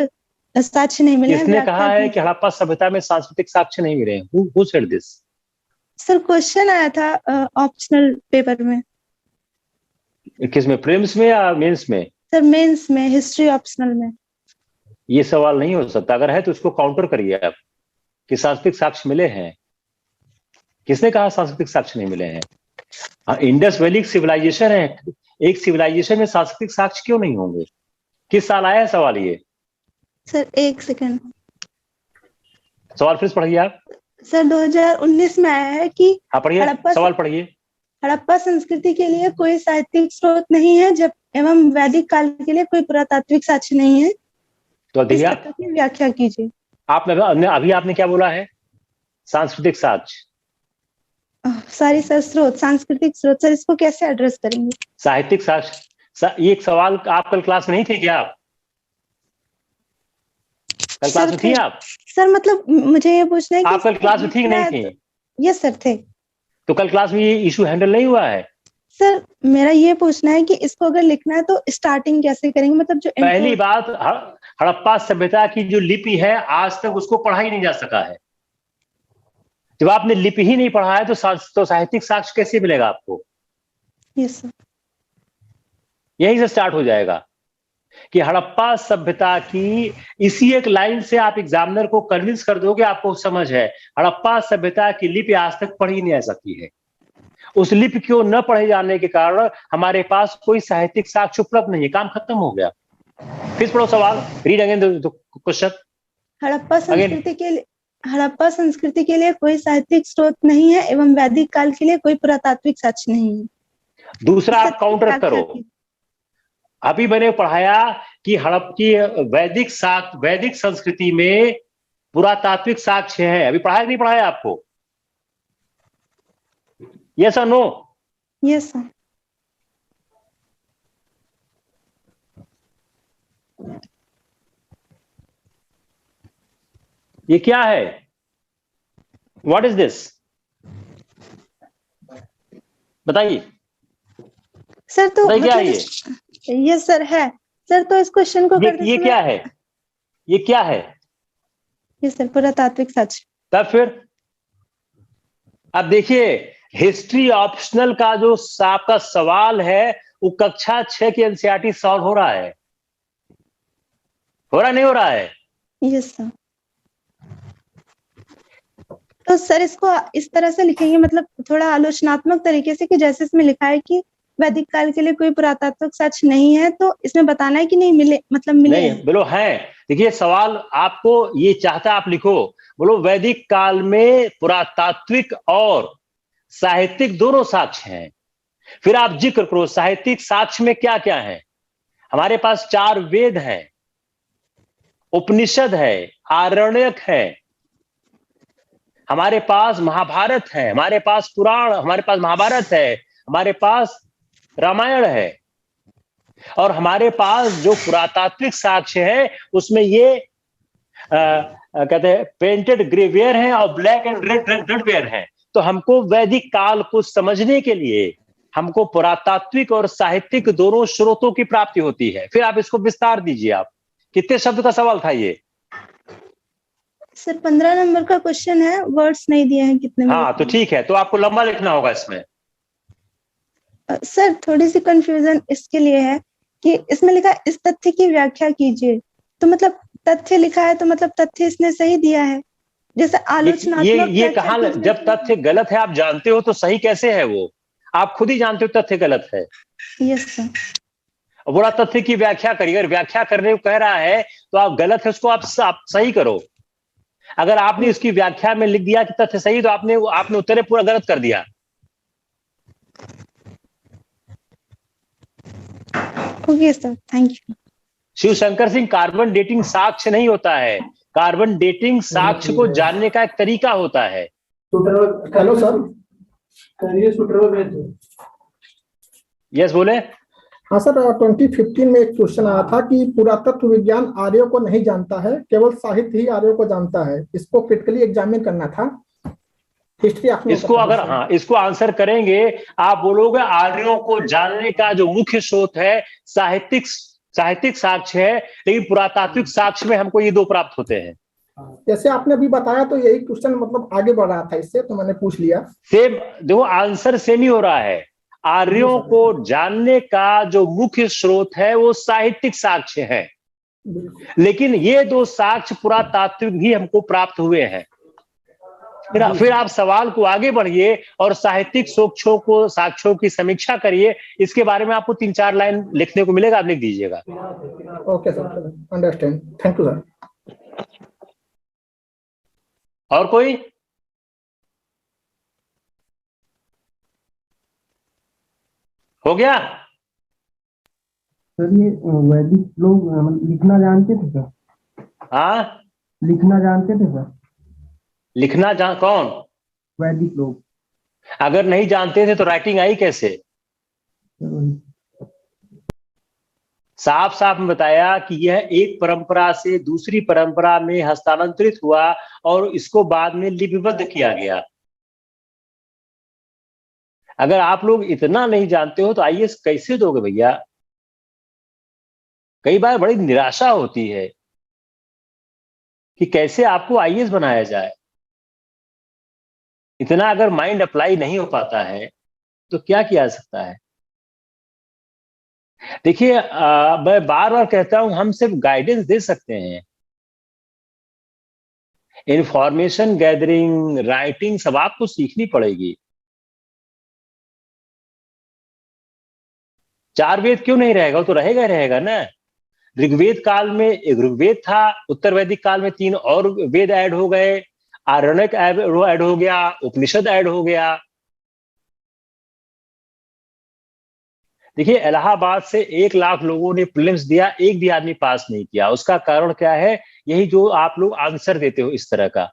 Speaker 7: साक्ष्य नहीं मिले हैं।
Speaker 1: किसने कहा है कि हड़प्पा सभ्यता में सांस्कृतिक साक्ष्य नहीं मिले? Who said this?
Speaker 7: Sir question आया था ऑप्शनल पेपर में।
Speaker 1: किसमें, प्रीलिम्स में या मेंस में?
Speaker 7: सर मेंस में, हिस्ट्री ऑप्शनल में।
Speaker 1: ये सवाल नहीं हो सकता। अगर है तो उसको काउंटर करिए आप कि सांस्कृतिक साक्ष्य मिले हैं। किसने कहा सांस्कृतिक साक्ष्य नहीं मिले हैं? हाँ, इंडस वैली सिविलाइजेशन है। एक सिविलाइजेशन में सांस्कृतिक साक्ष्य क्यों नहीं होंगे? किस साल आया है सवाल ये?
Speaker 7: सर एक सेकंड,
Speaker 1: सवाल फिर पढ़िए आप।
Speaker 7: सर 2019 में आया है कि
Speaker 1: हाँ पढ़िए, सवाल पढ़िए।
Speaker 7: हड़प्पा संस्कृति के लिए कोई साहित्यिक स्रोत नहीं है, जब एवं वैदिक काल के लिए कोई पुरातात्विक साक्ष्य नहीं है।
Speaker 1: तो
Speaker 7: इस तथ्य की व्याख्या कीजिए।
Speaker 1: अभी आपने क्या बोला है? सांस्कृतिक साक्ष्य।
Speaker 7: सारी सर स्रोत, सांस्कृतिक स्रोत। सर इसको कैसे एड्रेस करेंगे?
Speaker 1: साहित्यिक साक्ष्य, ये एक सवाल आप कल क्लास में नहीं थे क्या? आप कल क्लास में थी आप?
Speaker 7: सर मतलब मुझे ये पूछना है कि
Speaker 1: आप कल क्लास में थी कि नहीं थी?
Speaker 7: यस सर थे।
Speaker 1: तो कल क्लास में ये इशू हैंडल नहीं हुआ है?
Speaker 7: सर मेरा ये पूछना है कि इसको अगर लिखना है तो स्टार्टिंग कैसे करेंगे? मतलब जो
Speaker 1: पहली बात, हड़प्पा सभ्यता की जो लिपि है आज तक उसको पढ़ा ही नहीं जा सका है। जब आपने लिपि ही नहीं पढ़ा है तो साहित्यिक साक्ष्य कैसे मिलेगा आपको?
Speaker 7: Yes sir.
Speaker 1: यहीं से स्टार्ट हो जाएगा कि हड़प्पा सभ्यता की इसी एक लाइन से आप एग्जामिनर को कन्विंस कर दोगे, आपको समझ है हड़प्पा सभ्यता की लिपि आज तक पढ़ी नहीं जा सकती है। उस लिपि को न पढ़े जाने के कारण हमारे पास कोई साहित्यिक साक्ष्य उपलब्ध नहीं है। काम खत्म हो गया। फिर पढ़ो सवाल, read again the question.
Speaker 7: Harappa संस्कृति के लिए कोई साहित्यिक स्रोत नहीं है एवं वैदिक काल के लिए कोई पुरातात्विक साक्ष्य नहीं है।
Speaker 1: दूसरा आप काउंटर करो। अभी मैंने पढ़ाया कि वैदिक संस्कृति में पुरातात्विक साक्ष्य है। अभी पढ़ाया नहीं पढ़ाया आपको? यस और नो?
Speaker 7: Yes sir.
Speaker 1: ये क्या है? What is this? बताइए
Speaker 7: सर। तो
Speaker 1: क्या है ये?
Speaker 7: यस सर है सर। तो इस क्वेश्चन को
Speaker 1: ये क्या है? ये क्या है?
Speaker 7: यस सर, पुरातात्विक साक्ष्य।
Speaker 1: तब फिर अब देखिए, हिस्ट्री ऑप्शनल का जो आपका सवाल है वो कक्षा 6 की एनसीईआरटी सॉल्व हो रहा है। हो रहा नहीं हो रहा है?
Speaker 7: Yes sir. तो सर इसको इस तरह से लिखेंगे, मतलब थोड़ा आलोचनात्मक तरीके से, कि जैसे इसमें लिखा है कि वैदिक काल के लिए कोई पुरातात्विक साक्ष्य नहीं है, तो इसमें बताना है कि नहीं मिले, मतलब मिले
Speaker 1: नहीं, बोलो है। देखिए सवाल आपको ये चाहता, आप लिखो, बोलो वैदिक काल में पुरातात्विक और साहित्यिक दोनों साक्ष्य हैं। फिर आप जिक्र करो साहित्यिक साक्ष्य में क्या क्या है। हमारे पास 4 वेद हैं, उपनिषद है, आरण्यक है, हमारे पास महाभारत है, हमारे पास पुराण, हमारे पास महाभारत है, हमारे पास रामायण है, और हमारे पास जो पुरातात्विक साक्ष्य है उसमें ये कहते हैं पेंटेड ग्रेवियर हैं और ब्लैक एंड रेड वेयर हैं। तो हमको वैदिक काल को समझने के लिए हमको पुरातात्विक और साहित्यिक दोनों स्रोतों की प्राप्ति होती है। फिर आप इसको विस्तार दीजिए। आप कितने शब्द का सवाल था ये?
Speaker 7: सर 15 नंबर का क्वेश्चन है, वर्ड्स नहीं दिए हैं कितने।
Speaker 1: हाँ तो ठीक है, तो आपको लंबा लिखना होगा इसमें।
Speaker 7: सर थोड़ी सी कंफ्यूजन इसके लिए है कि इसमें लिखा है, इस तथ्य की व्याख्या कीजिए, तो मतलब तथ्य लिखा है तो मतलब तथ्य इसने सही दिया है। जैसे आलोचनात्मक
Speaker 1: ये
Speaker 7: व्याख्या
Speaker 1: कहाँ,
Speaker 7: कीजिए
Speaker 1: जब
Speaker 7: तो-
Speaker 1: तथ्य गलत है आप जानते हो तो सही कैसे है? वो आप खुद ही जानते हो तथ्य गलत है।
Speaker 7: Yes sir.
Speaker 1: बुरा तथ्य की व्याख्या करिए, अगर व्याख्या करने को कह रहा है तो आप गलत है उसको आप सही करो। अगर आपने इसकी व्याख्या में लिख दिया कि तथ्य सही, तो आपने उत्तर पूरा गलत कर दिया।
Speaker 7: Okay sir, thank you.
Speaker 1: Shiv Shankar Singh, carbon dating साक्ष्य नहीं होता है, कार्बन डेटिंग साक्ष्य को जानने का एक तरीका होता है।
Speaker 4: हेलो सर,
Speaker 1: यस बोले।
Speaker 4: हाँ सर, 2015 में एक क्वेश्चन आया था कि पुरातत्व विज्ञान आर्यों को नहीं जानता है, केवल साहित्य ही आर्यों को जानता है। इसको क्रिटिकली एग्जामिन करना था। हिस्ट्री आपने
Speaker 1: इसको अगर इसको आंसर करेंगे, आप बोलोगे आर्यों को जानने का जो मुख्य स्रोत है साहित्यिक साक्ष्य है, लेकिन पुरातात्विक साक्ष्य में हमको ये दो प्राप्त होते हैं।
Speaker 4: जैसे आपने अभी बताया तो यही क्वेश्चन मतलब आगे बढ़ रहा था इससे, तो मैंने पूछ लिया।
Speaker 1: सेम देखो, आंसर सेम ही हो रहा है। आर्यों को जानने का जो मुख्य स्रोत है वो साहित्यिक साक्ष्य है, लेकिन ये दो साक्ष्य पुरातात्विक भी हमको प्राप्त हुए हैं। फिर आप सवाल को आगे बढ़िए और साहित्यिक साक्ष्यों की समीक्षा करिए। इसके बारे में आपको 3-4 लाइन लिखने को मिलेगा, आप लिख दीजिएगा।
Speaker 4: Okay sir, understand, thank you sir.
Speaker 1: और कोई? हो गया?
Speaker 4: सर ये वैदिक लोग लिखना जानते थे सर?
Speaker 1: हाँ,
Speaker 4: लिखना जानते थे सर?
Speaker 1: कौन?
Speaker 4: वैदिक लोग।
Speaker 1: अगर नहीं जानते थे तो राइटिंग आई कैसे? साफ साफ में बताया कि यह एक परंपरा से दूसरी परंपरा में हस्तांतरित हुआ और इसको बाद में लिपिबद्ध किया गया। अगर आप लोग इतना नहीं जानते हो तो आईएएस कैसे दोगे भैया? कई बार बड़ी निराशा होती है कि कैसे आपको आईएएस बनाया जाए। इतना अगर माइंड अप्लाई नहीं हो पाता है तो क्या किया जा सकता है? देखिए, मैं बार बार कहता हूं, हम सिर्फ गाइडेंस दे सकते हैं। इंफॉर्मेशन गैदरिंग, राइटिंग सब आपको सीखनी पड़ेगी। 4 वेद क्यों नहीं रहेगा? वो तो रहेगा ही रहेगा ना। ऋग्वेद काल में एक ऋग्वेद था, उत्तर वैदिक काल में 3 और वेद ऐड हो गए, आरण्यक ऐड हो गया, उपनिषद ऐड हो गया। देखिए, इलाहाबाद से 1 लाख लोगों ने प्रीलिम्स दिया, एक भी आदमी पास नहीं किया। उसका कारण क्या है? यही जो आप लोग आंसर देते हो इस तरह का,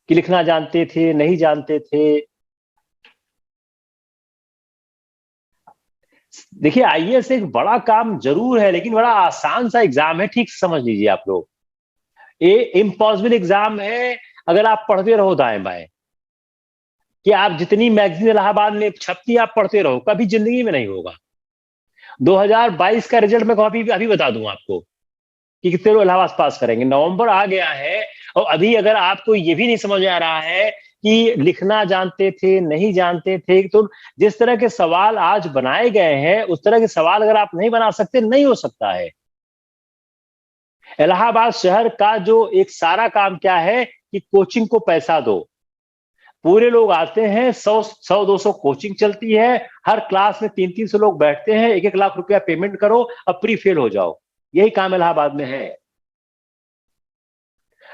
Speaker 1: कि लिखना जानते थे, नहीं जानते थे। देखिए, आईएएस एक बड़ा काम जरूर है, लेकिन बड़ा आसान सा एग्जाम है, ठीक समझ लीजिए आप लोग। ये इम्पॉसिबल एग्जाम है अगर आप पढ़ते रहो दाएं बाएं, कि आप जितनी मैगजीन इलाहाबाद में छपती आप पढ़ते रहो, कभी जिंदगी में नहीं होगा। 2022 का रिजल्ट मैं अभी बता दूं आपको कि कितने लोग इलाहाबाद पास करेंगे। नवंबर आ गया है और अभी अगर आपको ये भी नहीं समझ आ रहा है कि लिखना जानते थे, नहीं जानते थे, तो जिस तरह के सवाल आज बनाए गए हैं उस तरह के सवाल अगर आप नहीं बना सकते, नहीं हो सकता है। इलाहाबाद शहर का जो एक सारा काम क्या है कि कोचिंग को पैसा दो। पूरे लोग आते हैं, 100-200 कोचिंग चलती है, हर क्लास में 300 लोग बैठते हैं, 1-1 लाख रुपया पेमेंट करो, अब प्री फेल हो जाओ। यही काम इलाहाबाद में है।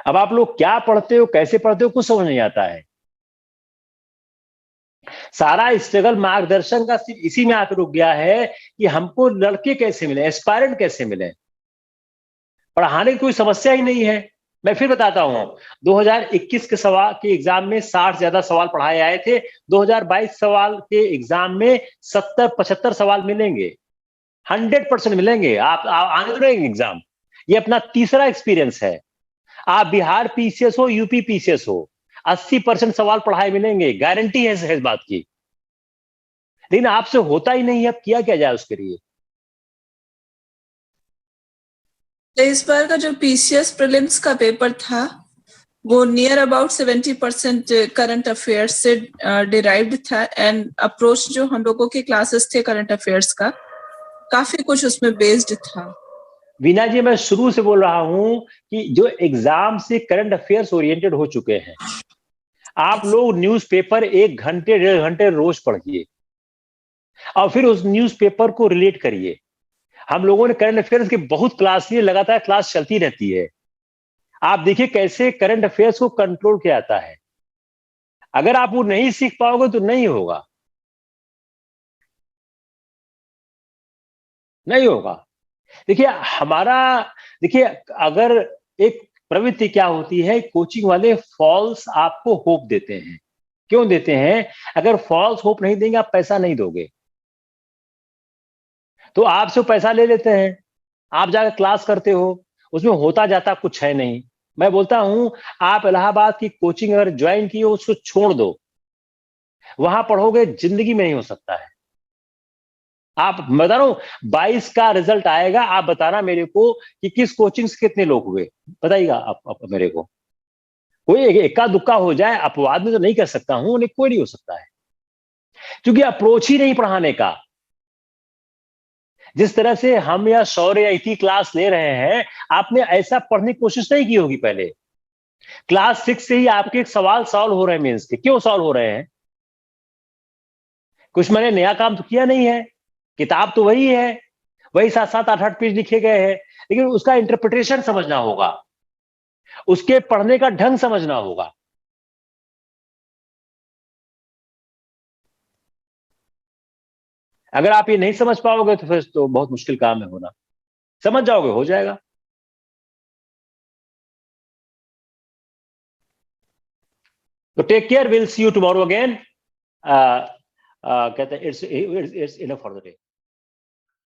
Speaker 1: अब आप लोग क्या पढ़ते हो, कैसे पढ़ते हो, कुछ समझ नहीं आता है। सारा स्ट्रगल मार्गदर्शन का सिर्फ इसी में आकर रुक गया है कि हमको लड़के कैसे मिले, एस्पायरेंट कैसे मिले। पढ़ाने की कोई समस्या ही नहीं है। मैं फिर बताता हूं, 2021 के एग्जाम में 60 ज्यादा सवाल पढ़ाए आए थे। 2022 सवाल के एग्जाम में 70-75 सवाल मिलेंगे, 100% मिलेंगे। आप आने तो नहीं एग्जाम। ये अपना तीसरा एक्सपीरियंस है। आप बिहार पीसीएस हो, यूपी पीसीएस हो, 80% सवाल पढ़ाए मिलेंगे, गारंटी है इस बात की। लेकिन आपसे होता ही नहीं है, अब किया क्या जाए उसके लिए?
Speaker 3: इस बार का जो पीसीएस प्रीलिम्स का पेपर था वो नियर अबाउट 70% करंट अफेयर्स से डिराइव्ड था, एंड अप्रोच जो हम लोगों के क्लासेस थे करंट अफेयर्स का, काफी कुछ उसमें बेस्ड था।
Speaker 1: वीना जी, मैं शुरू से बोल रहा हूं कि जो एग्जाम से करंट अफेयर्स ओरिएंटेड हो चुके हैं, आप लोग न्यूज़पेपर 1 घंटे 1.5 घंटे रोज पढ़िए और फिर उस न्यूज़पेपर को रिलेट करिए। हम लोगों ने करंट अफेयर्स की बहुत क्लास ली, लगातार क्लास चलती रहती है। आप देखिए कैसे करंट अफेयर्स को कंट्रोल किया जाता है। अगर आप वो नहीं सीख पाओगे तो नहीं होगा, नहीं होगा। देखिए देखिए अगर एक प्रवृत्ति क्या होती है, कोचिंग वाले फॉल्स आपको होप देते हैं। क्यों देते हैं? अगर फॉल्स होप नहीं देंगे, आप पैसा नहीं दोगे, तो आपसे पैसा ले लेते हैं। आप जाकर क्लास करते हो, उसमें होता जाता कुछ है नहीं। मैं बोलता हूं, आप इलाहाबाद की कोचिंग अगर ज्वाइन की हो, उसको छोड़ दो, वहां पढ़ोगे जिंदगी में नहीं हो सकता है। आप बता रहा हूं, 22 का रिजल्ट आएगा, आप बताना मेरे को कि किस कोचिंग से कितने लोग हुए, बताइएगा आप मेरे को। कोई इक्का दुक्का हो जाए, अपवाद में तो नहीं कर सकता हूं, लेकिन कोई नहीं हो सकता है, क्योंकि अप्रोच ही नहीं पढ़ाने का। जिस तरह से हम या शौर्य या इति क्लास ले रहे हैं, आपने ऐसा पढ़ने की कोशिश नहीं की होगी पहले। क्लास 6 से ही आपके सवाल सॉल्व हो रहे हैं मेंस के। क्यों सॉल्व हो रहे हैं? कुछ मैंने नया काम तो किया नहीं है, किताब तो वही है, वही 7-7 8-8 पेज लिखे गए हैं, लेकिन उसका इंटरप्रिटेशन समझना होगा, उसके पढ़ने का ढंग समझना होगा। अगर आप ये नहीं समझ पाओगे तो फिर तो बहुत मुश्किल काम है होना। समझ जाओगे, हो जाएगा। तो take care, will see you tomorrow again. कहते हैं it's enough for the day.